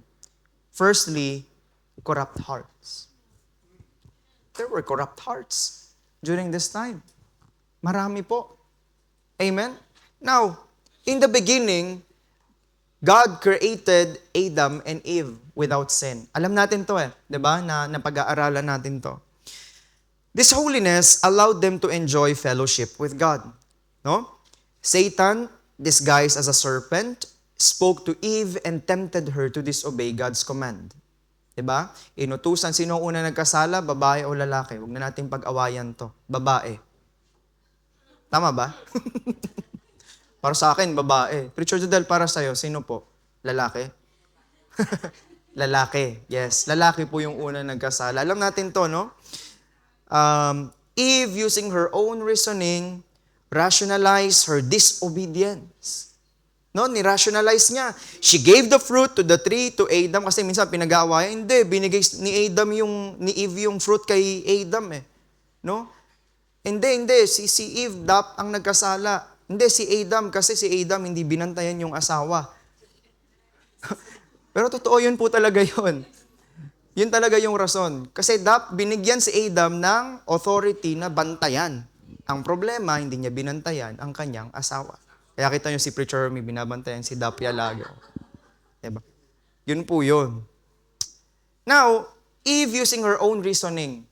Firstly, corrupt hearts. There were corrupt hearts during this time. Marami po. Amen? Now, in the beginning, God created Adam and Eve without sin. Alam natin to 'di ba? Na napag-aaralan natin to. This holiness allowed them to enjoy fellowship with God. No? Satan, disguised as a serpent, spoke to Eve and tempted her to disobey God's command. 'Di ba? Inutusan, sino una nagkasala, babae o lalaki? Huwag na nating pag-awayan to. Babae. Tama ba? Para sa akin, babae. Preacher Jodel, para sa'yo, sino po? Lalaki? Lalaki, yes. Lalaki po yung una nagkasala. Alam natin to, no? Eve, using her own reasoning, rationalized her disobedience. No, ni-rationalize niya. She gave the fruit to the tree to Adam kasi minsan pinag-aawayan. Hindi, binigay ni Eve yung fruit kay Adam eh. No? Hindi. Si Eve ang nagkasala. Hindi, si Adam kasi si Adam hindi binantayan yung asawa. Pero totoo yun po talaga yun. Yun talaga yung rason. Kasi binigyan si Adam ng authority na bantayan. Ang problema, hindi niya binantayan ang kanyang asawa. Kaya kita nyo si Preacher Hermie, binabantayan si Dapia lagi. Diba? Yun po yun. Now, Eve using her own reasoning,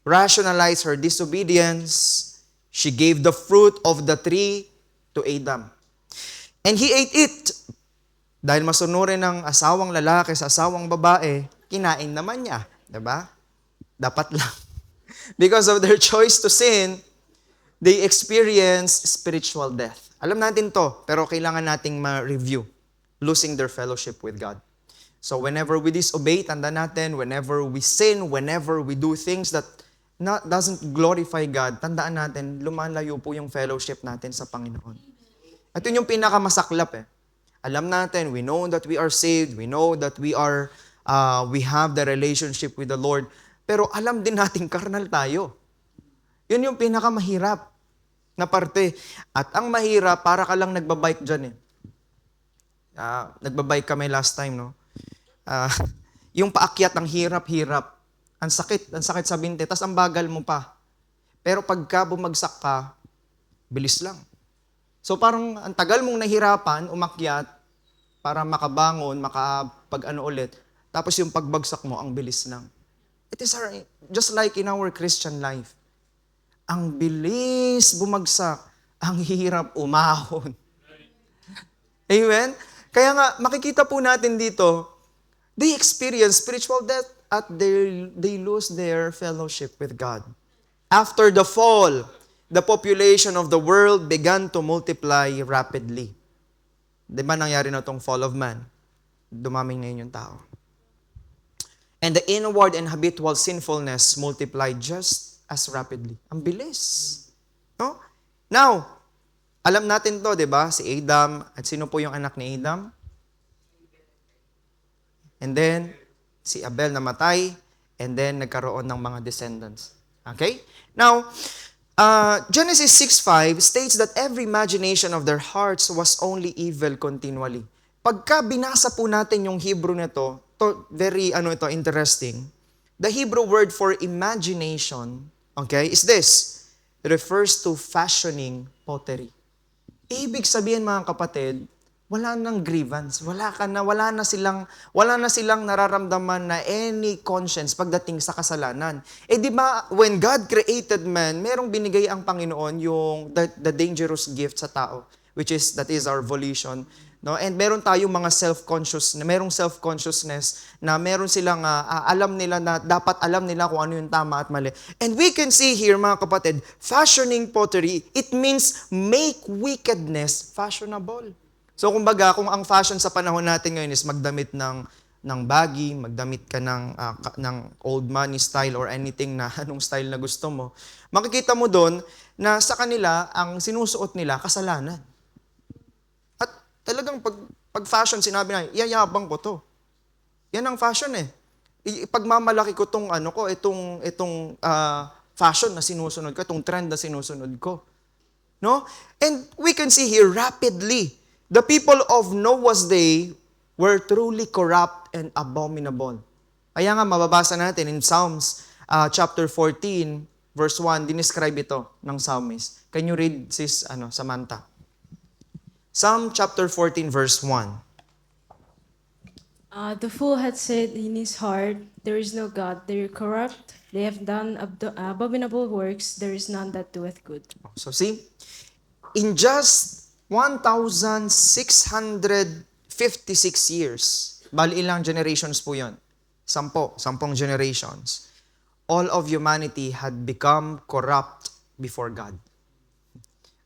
rationalized her disobedience. She gave the fruit of the tree to Adam. And he ate it. Dahil masunurin ng asawang lalaki sa asawang babae, kinain naman niya. Diba? Dapat lang. Because of their choice to sin, they experience spiritual death. Alam natin to, pero kailangan nating ma-review. Losing their fellowship with God. So whenever we disobey, tanda natin, whenever we sin, whenever we do things that doesn't glorify God, tandaan natin, lumalayo po yung fellowship natin sa Panginoon. At yun yung pinakamasaklap eh. Alam natin, we know that we are saved, we know that we have the relationship with the Lord, pero alam din natin, karnal tayo. Yun yung pinakamahirap na parte. At ang mahirap, para ka lang nagbabike dyan eh. Nagbabike kami last time, no? Yung paakyat, ang hirap-hirap. Ang sakit sa binte, tas ang bagal mo pa. Pero pagka bumagsak ka, bilis lang. So parang ang tagal mong nahirapan, umakyat, para makabangon, makapag-ano ulit. Tapos yung pagbagsak mo, ang bilis lang. It is just like in our Christian life. Ang bilis bumagsak, ang hirap umahon. Amen? Kaya nga, makikita po natin dito, they experience spiritual death at they lose their fellowship with God. After the fall, the population of the world began to multiply rapidly. Di ba nangyari na itong fall of man? Dumaming na yun yung tao. And the inward and habitual sinfulness multiplied just as rapidly. Ang bilis. No? Now, alam natin to, di ba? Si Adam, at sino po yung anak ni Adam? And then, si Abel namatay, and then nagkaroon ng mga descendants. Okay? Now, Genesis 6:5 states that every imagination of their hearts was only evil continually. Pagka binasa po natin yung Hebrew nito, very interesting. The Hebrew word for imagination, okay, is this. It refers to fashioning pottery. Ibig sabihin mga kapatid, wala nang grievance, wala na silang nararamdaman na any conscience pagdating sa kasalanan. Di ba, when God created man, merong binigay ang Panginoon yung the dangerous gift sa tao, that is our volition. No? And meron tayong mga merong self-consciousness na meron silang dapat alam nila kung ano yung tama at mali. And we can see here, mga kapatid, fashioning pottery, it means make wickedness fashionable. So kumbaga, kung ang fashion sa panahon natin ngayon is magdamit ng baggy, magdamit ka ng old money style or anything na anong style na gusto mo, makikita mo doon na sa kanila, ang sinusuot nila, kasalanan. At talagang pag fashion, sinabi na, yayabang ko to. Yan ang fashion eh. Pagmamalaki ko itong fashion na sinusunod ko, itong trend na sinusunod ko. No? And we can see here rapidly, the people of Noah's day were truly corrupt and abominable. Kaya nga mababasa natin in Psalms chapter 14, verse 1, dinescribe ito ng psalmist. Can you read, sis Samantha? Psalm chapter 14, verse 1. The fool had said in his heart, "There is no God. They are corrupt. They have done abominable works. There is none that doeth good." So see, in just 1,656 years, bali ilang generations po yun? Sampung generations. All of humanity had become corrupt before God.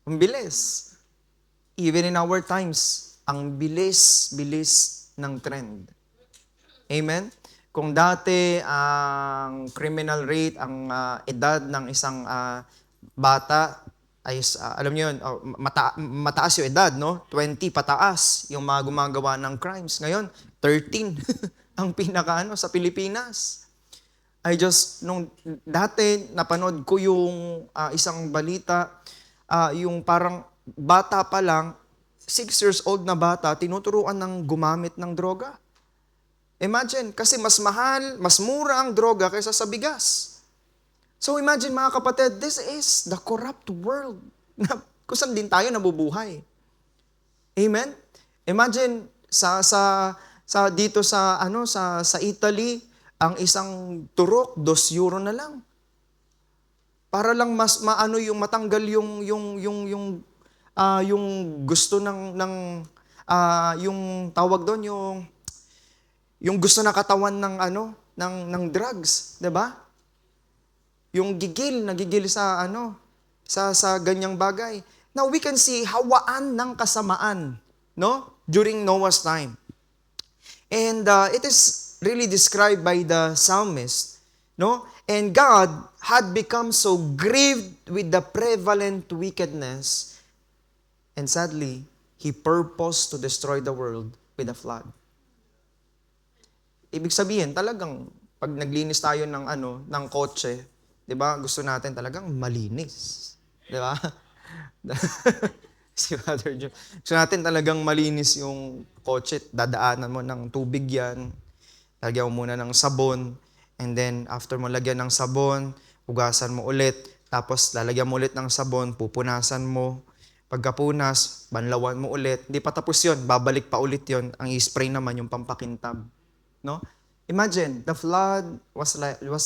Ang bilis. Even in our times, ang bilis-bilis ng trend. Amen? Kung dati ang criminal rate, ang edad ng isang bata ay, alam niyo yun, mataas yung edad, no? 20 pataas yung mga gumagawa ng crimes. Ngayon, 13 ang pinakaano sa Pilipinas. Nung dati, napanood ko yung isang balita, yung parang bata pa lang, 6 years old na bata, tinuturuan ng gumamit ng droga. Imagine, kasi mas mahal, mas mura ang droga kaysa sa bigas. So imagine mga kapatid, this is the corrupt world na kung saan din tayo nabubuhay. Amen? Imagine dito sa Italy, ang isang turok, €2 na lang. Para lang mas maano yung matanggal yung gusto yung tawag doon yung gusto na katawan ng drugs, 'di ba? Yung nagigil sa sa ganyang bagay. Now we can see hawaan ng kasamaan, no? During Noah's time. And it is really described by the psalmist, no? And God had become so grieved with the prevalent wickedness, and sadly, He purposed to destroy the world with a flood. Ibig sabihin, talagang pag naglinis tayo ng kotse, 'di ba? Gusto natin talagang malinis. 'Di ba? Si Father Joe. Gusto natin talagang malinis yung kotse, dadaanan mo ng tubig 'yan. Lagyan mo muna ng sabon, and then after mo lagyan ng sabon, hugasan mo ulit, tapos lalagyan mo ulit ng sabon, pupunasan mo. Pagkapunas, banlawan mo ulit. Hindi pa tapos 'yon, babalik pa ulit 'yon. Ang i-spray naman yung pampakintab. No? Imagine, the flood was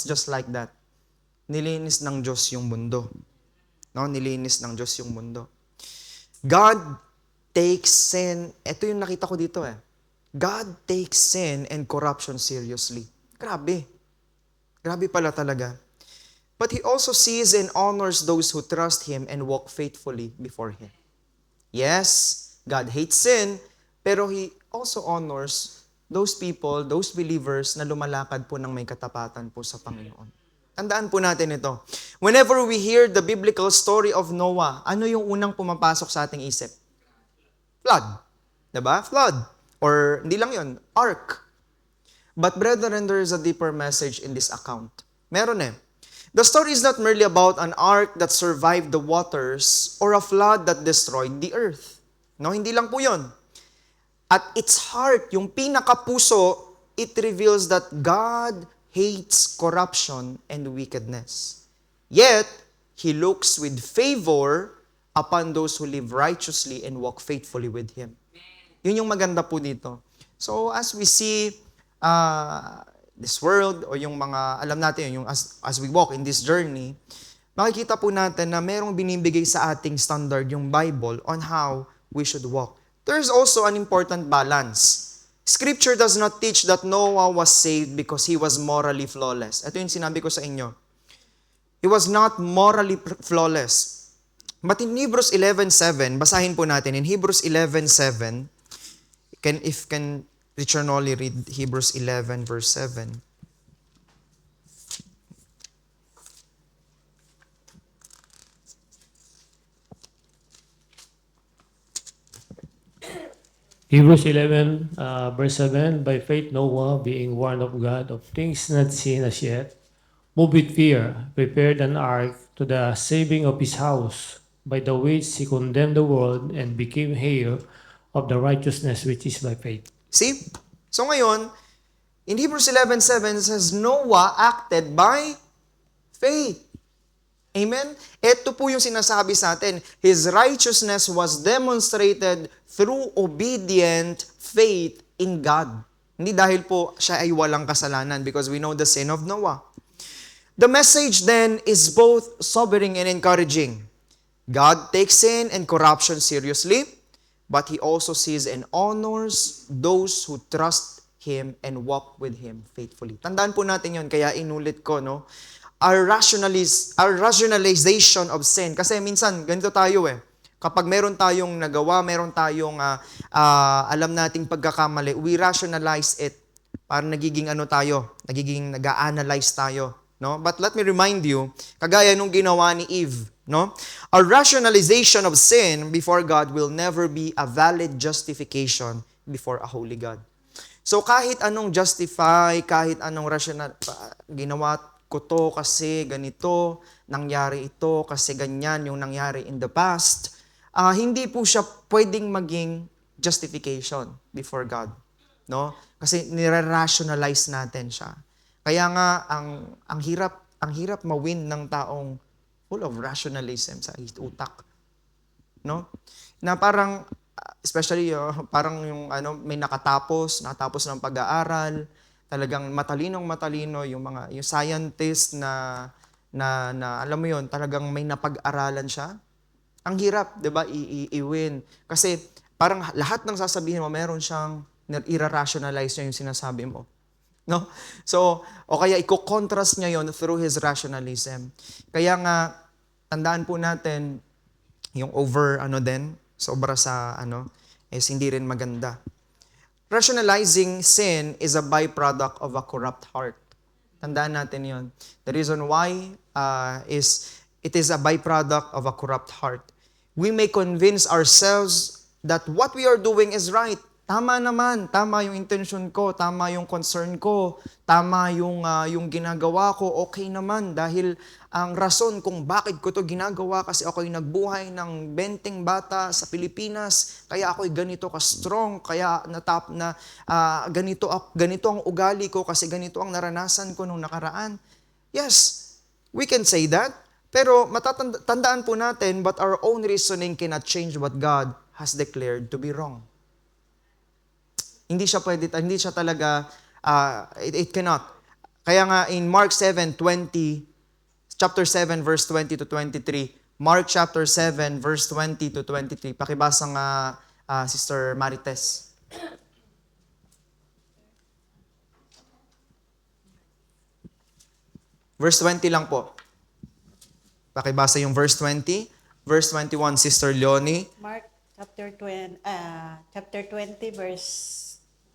just like that. Nilinis ng Diyos yung mundo. No? Nilinis ng Diyos yung mundo. God takes sin. Ito yung nakita ko dito God takes sin and corruption seriously. Grabe. Grabe pala talaga. But He also sees and honors those who trust Him and walk faithfully before Him. Yes, God hates sin, pero He also honors those people, those believers na lumalakad po ng may katapatan po sa Panginoon. Tandaan po natin ito. Whenever we hear the biblical story of Noah, ano yung unang pumapasok sa ating isip? Flood. Diba? Flood. Or, hindi lang yun, ark. But brethren, there is a deeper message in this account. Meron The story is not merely about an ark that survived the waters or a flood that destroyed the earth. No, hindi lang po yun. At its heart, yung pinakapuso, it reveals that God hates corruption and wickedness. Yet, He looks with favor upon those who live righteously and walk faithfully with Him. Yun yung maganda po dito. So, as we see this world, o yung mga, alam natin, yung as we walk in this journey, makikita po natin na merong binibigay sa ating standard yung Bible on how we should walk. There's also an important balance. Scripture does not teach that Noah was saved because he was morally flawless. Ito yung sinabi ko sa inyo. He was not morally flawless. But in Hebrews 11:7, basahin po natin. In Hebrews 11:7, if can Richard Nolly read Hebrews 11 verse 7. Hebrews 11, verse 7, by faith Noah, being warned of God of things not seen as yet, moved with fear, prepared an ark to the saving of his house, by the which he condemned the world and became heir of the righteousness which is by faith. See? So ngayon, in Hebrews 11:7 it says, Noah acted by faith. Amen? Ito po yung sinasabi sa atin. His righteousness was demonstrated through obedient faith in God. Hindi dahil po siya ay walang kasalanan because we know the sin of Noah. The message then is both sobering and encouraging. God takes sin and corruption seriously, but He also sees and honors those who trust Him and walk with Him faithfully. Tandaan po natin yon, kaya inulit ko, no? Our rationalization of sin. Kasi minsan, ganito tayo eh. Kapag meron tayong nagawa, meron tayong alam nating pagkakamali, we rationalize it. Parang nagiging nag-a-analyze tayo. No? But let me remind you, kagaya nung ginawa ni Eve, no? Our rationalization of sin before God will never be a valid justification before a holy God. So kahit anong justify, kahit anong rational, ginawa ko to kasi ganito, nangyari ito kasi ganyan yung nangyari in the past, hindi po siya pwedeng maging justification before God. No? Kasi nire-rationalize natin siya. Kaya nga ang hirap mawin ng taong full of rationalism sa utak. No? Na parang especially parang yung may nakatapos ng pag-aaral, talagang matalino yung scientist na alam mo yon, talagang may napag-aralan siya. Ang hirap, 'di ba, i-win kasi parang lahat ng sasabihin mo meron siyang i-rationalize niya yung sinasabi mo. No? So, o kaya i-contrast niya yon through his rationalism. Kaya nga, tandaan po natin, yung sobra sa is hindi rin maganda. Rationalizing sin is a byproduct of a corrupt heart. Tandaan natin yon. The reason why is it is a byproduct of a corrupt heart. We may convince ourselves that what we are doing is right. Tama naman, tama yung intention ko, tama yung concern ko, tama yung ginagawa ko, okay naman dahil ang rason kung bakit ko to ginagawa kasi ako'y nagbuhay ng 20 bata sa Pilipinas, kaya ako'y ganito ka-strong, kaya ganito ang ugali ko kasi ganito ang naranasan ko nung nakaraan. Yes, we can say that, pero tandaan po natin, but our own reasoning cannot change what God has declared to be wrong. Hindi siya talaga, it cannot. Kaya nga in Mark 7:20, chapter 7 verse 20 to 23, Mark chapter 7 verse 20 to 23, pakibasa nga Sister Marites. Verse 20 lang po. Pakibasa yung verse 20. Verse 21, Sister Leonie. Mark chapter 20 verse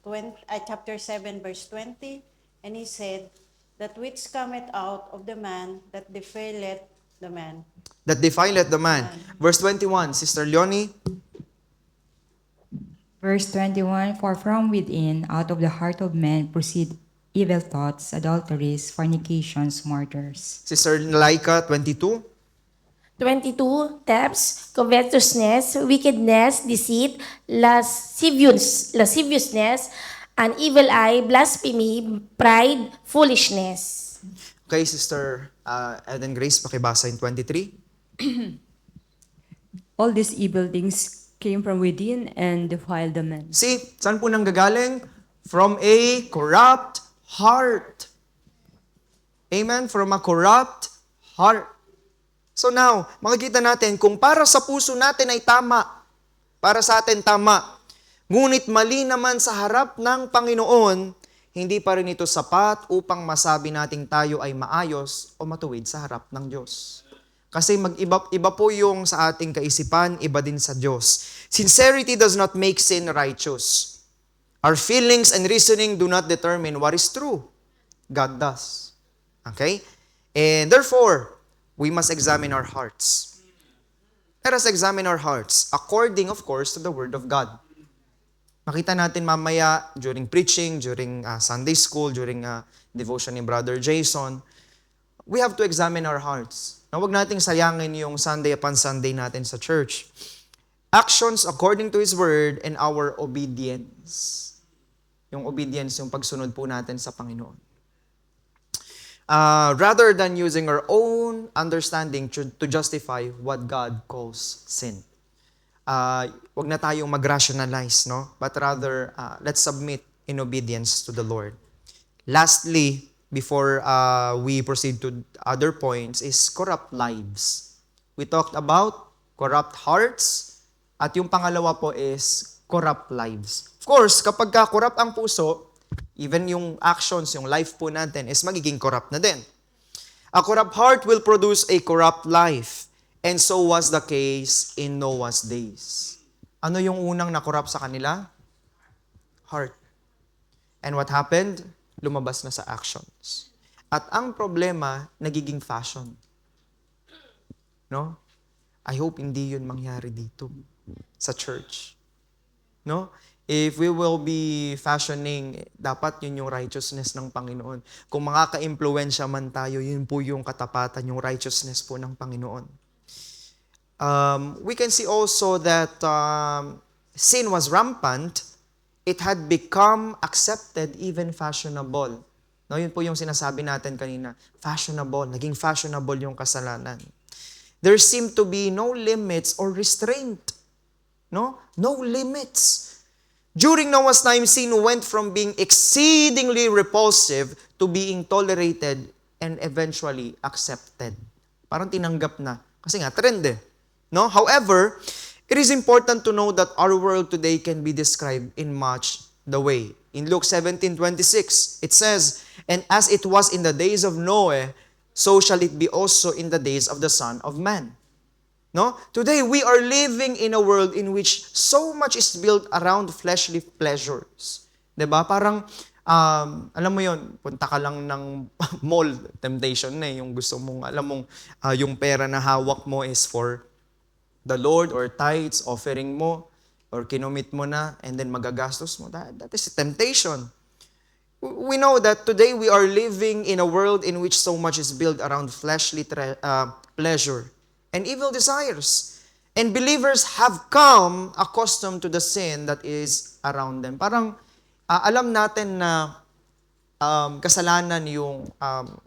20, chapter 7 verse 20, and he said, that which cometh out of the man that defileth the man. That defileth the man. Verse 21, Sister Leonie. Verse 21, for from within, out of the heart of man, proceed evil thoughts, adulteries, fornications, murders. Sister Laika, 22. 22, thefts, covetousness, wickedness, deceit, lasciviousness, an evil eye, blasphemy, pride, foolishness. Okay, Sister Eden Grace, pakibasa yung 23. All these evil things came from within and defiled the man. See, saan po nanggagaling? From a corrupt heart. Amen? From a corrupt heart. So now, makikita natin kung para sa puso natin ay tama, para sa atin tama, ngunit mali naman sa harap ng Panginoon, hindi pa rin ito sapat upang masabi nating tayo ay maayos o matuwid sa harap ng Diyos. Kasi iba po yung sa ating kaisipan, iba din sa Diyos. Sincerity does not make sin righteous. Our feelings and reasoning do not determine what is true. God does. Okay? And therefore, we must examine our hearts. Let us examine our hearts according, of course, to the Word of God. Makita natin mamaya during preaching, during Sunday school, during devotion ni Brother Jason, we have to examine our hearts. Na huwag nating sayangin yung Sunday upon Sunday natin sa church. Actions according to His Word and our obedience. Yung obedience, yung pagsunod po natin sa Panginoon. Rather than using our own understanding to justify what God calls sin. Wag na tayong mag-rationalize, no? But rather, let's submit in obedience to the Lord. Lastly, before we proceed to other points, is corrupt lives. We talked about corrupt hearts, at yung pangalawa po is corrupt lives. Of course, kapag corrupt ang puso, even yung actions, yung life po natin is magiging corrupt na din. A corrupt heart will produce a corrupt life, and so was the case in Noah's days. Ano yung unang na-corrupt sa kanila? Heart. And what happened? Lumabas na sa actions. At ang problema, nagiging fashion. No? I hope hindi yun mangyari dito sa church. No? If we will be fashioning, dapat yun yung righteousness ng Panginoon. Kung makaka-impluwensya man tayo, yun po yung katapatan, yung righteousness po ng Panginoon. We can see also that sin was rampant. It had become accepted, even fashionable. No, yun po yung sinasabi natin kanina. Fashionable. Naging fashionable yung kasalanan. There seemed to be no limits or restraint. No? No limits. During Noah's time, sin went from being exceedingly repulsive to being tolerated and eventually accepted. Parang tinanggap na. Kasi nga, trend eh. No? However, it is important to know that our world today can be described in much the way. In Luke 17:26, it says, "And as it was in the days of Noah, so shall it be also in the days of the Son of Man." No? Today, we are living in a world in which so much is built around fleshly pleasures. 'Di ba? Parang, alam mo yon, punta ka lang ng mall, temptation na yung gusto mong, alam mong, yung pera na hawak mo is for the Lord or tithes, offering mo, or kinumit mo na, and then magagastos mo. That is a temptation. We know that today we are living in a world in which so much is built around fleshly pleasure and evil desires. And believers have come accustomed to the sin that is around them. Parang alam natin na kasalanan yung,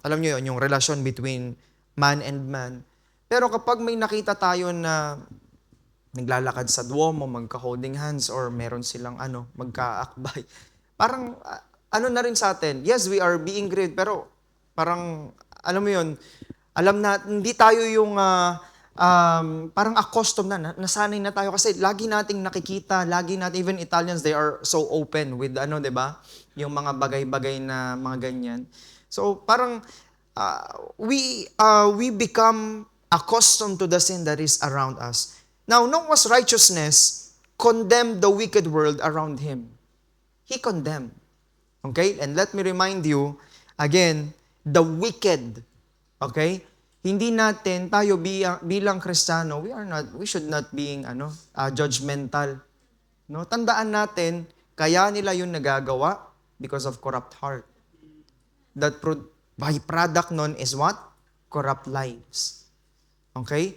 alam nyo yun, yung relasyon between man and man. Pero kapag may nakita tayo na naglalakad sa Duomo, magka-holding hands, or meron silang magkaakbay, parang ano na rin sa atin, yes, we are being grieved, pero parang, alam mo yun, alam na, hindi tayo yung parang accustomed na, nasanay na tayo kasi lagi nating nakikita, lagi natin, even Italians, they are so open with, diba? Yung mga bagay-bagay na mga ganyan. So, parang, we become accustomed to the sin that is around us. Now, Noah's righteousness condemned the wicked world around him. He condemned. Okay? And let me remind you, again, the wicked. Okay? Hindi natin, tayo bilang Kristiyano, we should not being judgmental. No? Tandaan natin, kaya nila yung nagagawa because of corrupt heart. That byproduct nun is what? Corrupt lives. Okay?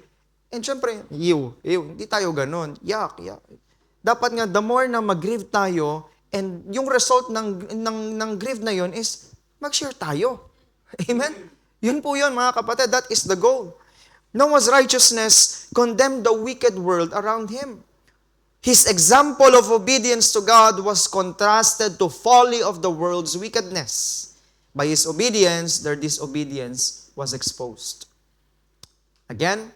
And syempre, hindi tayo ganun. Yak. Dapat nga, the more na mag-grieve tayo, and yung result ng grieve na yun is, mag-share tayo. Amen? Yun po yun, mga kapatid. That is the goal. Noah's righteousness condemned the wicked world around him. His example of obedience to God was contrasted to folly of the world's wickedness. By his obedience, their disobedience was exposed. Again,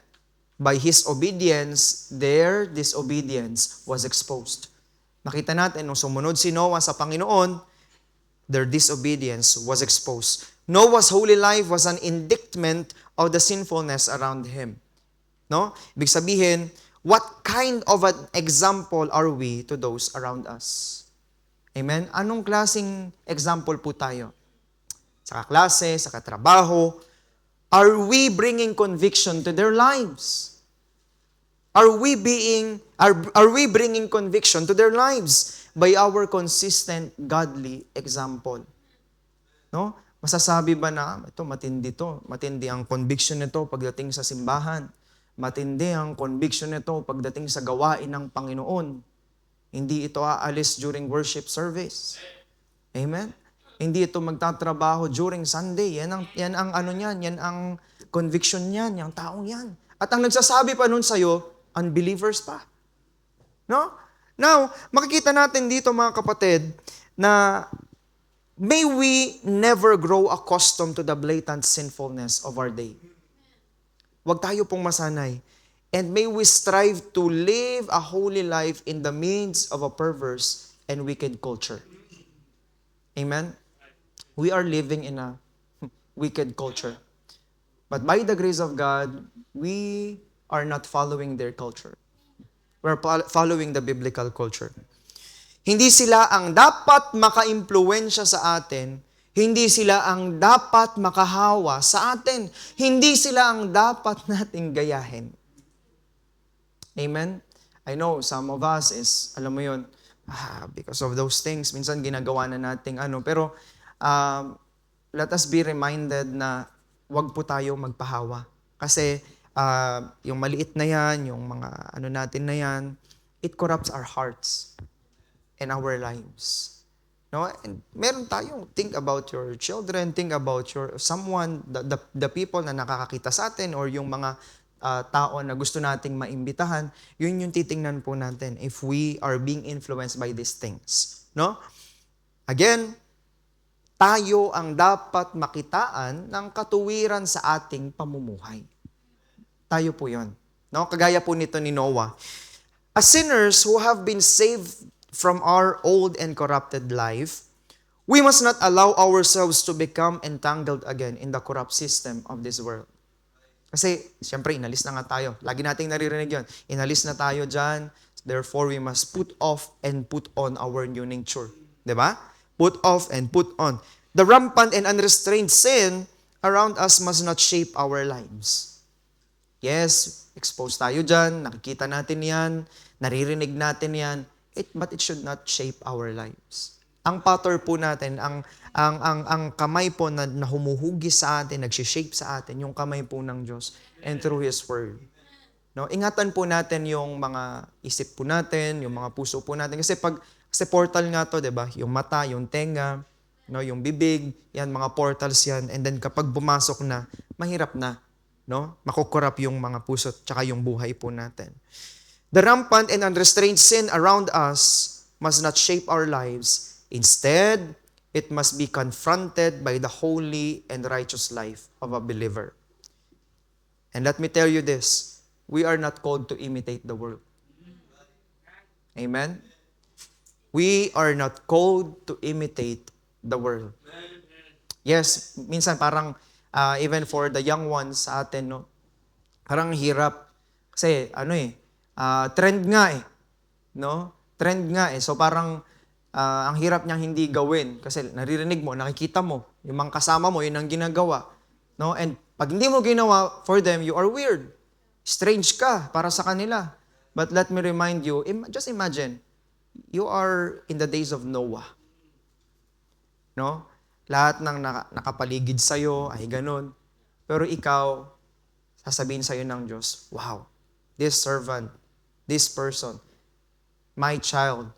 by his obedience, their disobedience was exposed. Nakita natin, nung sumunod si Noah sa Panginoon, their disobedience was exposed. Noah's holy life was an indictment of the sinfulness around him. No? Ibig sabihin, what kind of an example are we to those around us? Amen? Anong klaseng example po tayo? Sa kaklase, sa katrabaho, are we bringing conviction to their lives? Are we bringing conviction to their lives by our consistent godly example? No? Masasabi ba na, ito matindi to, matindi ang conviction nito pagdating sa simbahan, matindi ang conviction nito pagdating sa gawain ng Panginoon. Hindi ito aalis during worship service. Amen? Hindi ito magtatrabaho during Sunday. Yan ang conviction niyan, yung taong yan. At ang nagsasabi pa nun sa'yo, unbelievers pa. No? Now, makikita natin dito mga kapatid, na may we never grow accustomed to the blatant sinfulness of our day. Huwag tayo pong masanay. And may we strive to live a holy life in the midst of a perverse and wicked culture. Amen? We are living in a wicked culture. But by the grace of God, we are not following their culture. We're following the biblical culture. Hindi sila ang dapat maka-impluwensya sa atin. Hindi sila ang dapat makahawa sa atin. Hindi sila ang dapat nating gayahin. Amen? I know some of us is, alam mo yun, because of those things, minsan ginagawa na nating pero let us be reminded na wag po tayo magpahawa. Kasi yung maliit na yan, yung mga natin na yan, it corrupts our hearts and our lives. No? And meron tayong think about your children, think about your someone, the people na nakakakita sa atin or yung mga tao na gusto nating maimbitahan, yun yung titingnan po natin if we are being influenced by these things. No? Again, tayo ang dapat makitaan ng katuwiran sa ating pamumuhay. Tayo po yun. No? Kagaya po nito ni Noah. As sinners who have been saved from our old and corrupted life, we must not allow ourselves to become entangled again in the corrupt system of this world. Kasi, siyempre, inalis na nga tayo. Lagi nating naririnig yun. Inalis na tayo dyan. Therefore, we must put off and put on our new nature. Diba? Put off and put on. The rampant and unrestrained sin around us must not shape our lives. Yes, exposed tayo dyan. Nakikita natin yan. Naririnig natin yan. But it should not shape our lives. Ang pattern po natin, ang kamay po na humuhugis sa atin, nagsishape sa atin, yung kamay po ng Diyos and through His Word. No? Ingatan po natin yung mga isip po natin, yung mga puso po natin. Kasi portal nga to, diba? Yung mata, yung tenga, no? Yung bibig, yan, mga portals yan. And then kapag bumasok na, mahirap na. No? Makukurap yung mga puso at saka yung buhay po natin. The rampant and unrestrained sin around us must not shape our lives. Instead, it must be confronted by the holy and righteous life of a believer. And let me tell you this, we are not called to imitate the world. Amen? We are not called to imitate the world. Yes, minsan parang, even for the young ones sa atin, no? Parang hirap. Kasi, trend nga no? Trend nga So parang, ang hirap niyang hindi gawin kasi naririnig mo, nakikita mo, yung mga kasama mo, yun ang ginagawa. No? And pag hindi mo ginawa, for them, you are weird. Strange ka para sa kanila. But let me remind you, just imagine, you are in the days of Noah. No? Lahat ng nakapaligid sa'yo ay ganun. Pero ikaw, sasabihin sa'yo ng Diyos, wow, this servant, this person, my child,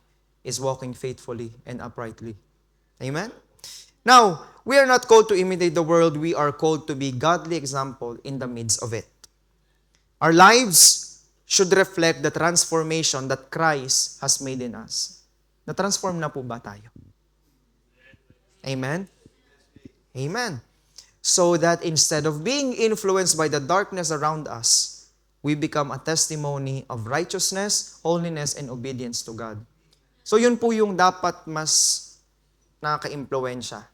is walking faithfully and uprightly. Amen? Now, we are not called to imitate the world. We are called to be godly example in the midst of it. Our lives should reflect the transformation that Christ has made in us. Na-transform na po ba tayo? Amen? Amen. So that instead of being influenced by the darkness around us, we become a testimony of righteousness, holiness, and obedience to God. So yun po yung dapat mas nakaka-impluwensya,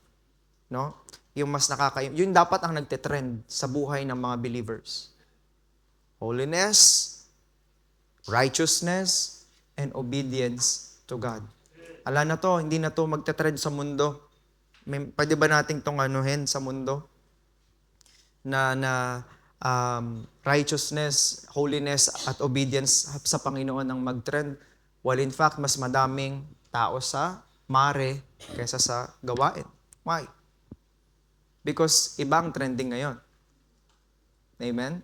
no? Yung yun dapat ang nagte-trend sa buhay ng mga believers. Holiness, righteousness, and obedience to God. Ala na to, hindi na to magte-trend sa mundo. Pwede ba nating tong sa mundo? Na righteousness, holiness, at obedience sa Panginoon ang mag-trend. While in fact, mas madaming tao sa mare kaysa sa gawain. Why? Because ibang trending ngayon. Amen?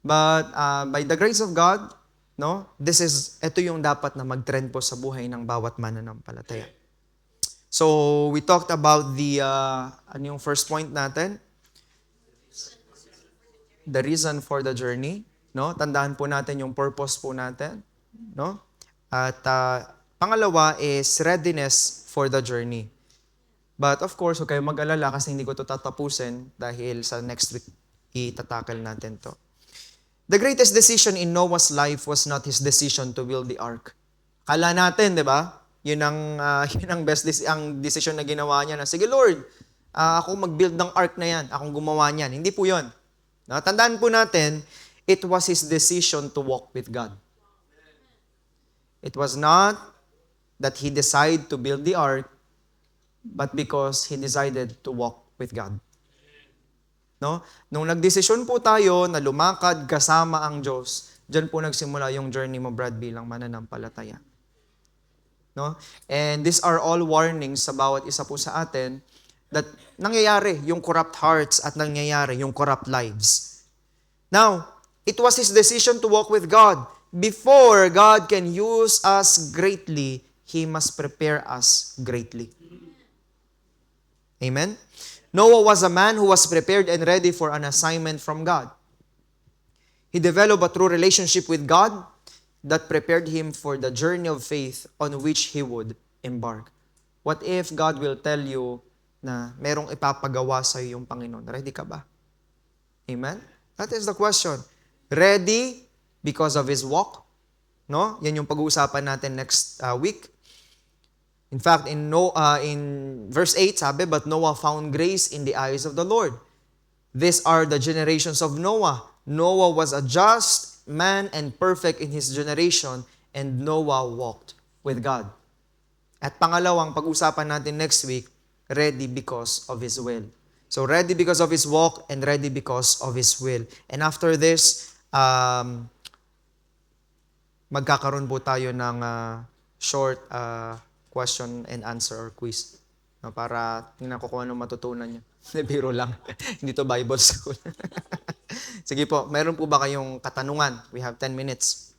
But by the grace of God, no, ito yung dapat na mag-trend po sa buhay ng bawat mananampalataya. So, we talked about yung first point natin? The reason for the journey. No? Tandaan po natin yung purpose po natin. No? At pangalawa is readiness for the journey. But of course, huwag kayong mag-alala kasi hindi ko ito tatapusin dahil sa next week itatakal natin to. The greatest decision in Noah's life was not his decision to build the ark. Kala natin, di ba? Yun ang ang decision na ginawa niya na, sige Lord, ako mag-build ng ark na yan. Akong gumawa niyan. Hindi po yun. No? Tandaan po natin, it was his decision to walk with God. It was not that he decided to build the ark, but because he decided to walk with God. No? Nung nagdesisyon po tayo na lumakad kasama ang Diyos, diyan po nagsimula yung journey mo, Brad, bilang mananampalataya. No? And these are all warnings sa bawat isa po sa atin that nangyayari yung corrupt hearts at nangyayari yung corrupt lives. Now, it was his decision to walk with God. Before God can use us greatly, He must prepare us greatly. Amen? Noah was a man who was prepared and ready for an assignment from God. He developed a true relationship with God that prepared him for the journey of faith on which he would embark. What if God will tell you na merong ipapagawa sa iyo yung Panginoon? Ready ka ba? Amen? That is the question. Ready because of his walk? No? Yan yung pag-uusapan natin next week. In fact, in verse 8, sabi, but Noah found grace in the eyes of the Lord. These are the generations of Noah. Noah was a just man and perfect in his generation, and Noah walked with God. At pangalawang pag-usapan natin next week, ready because of his will. So ready because of his walk and ready because of his will. And after this, magkakaroon po tayo ng short question and answer or quiz. No, para tingnan ko kung anong matutunan nyo. Biro lang. Hindi to Bible school. Sige po, meron po ba kayong katanungan? We have 10 minutes.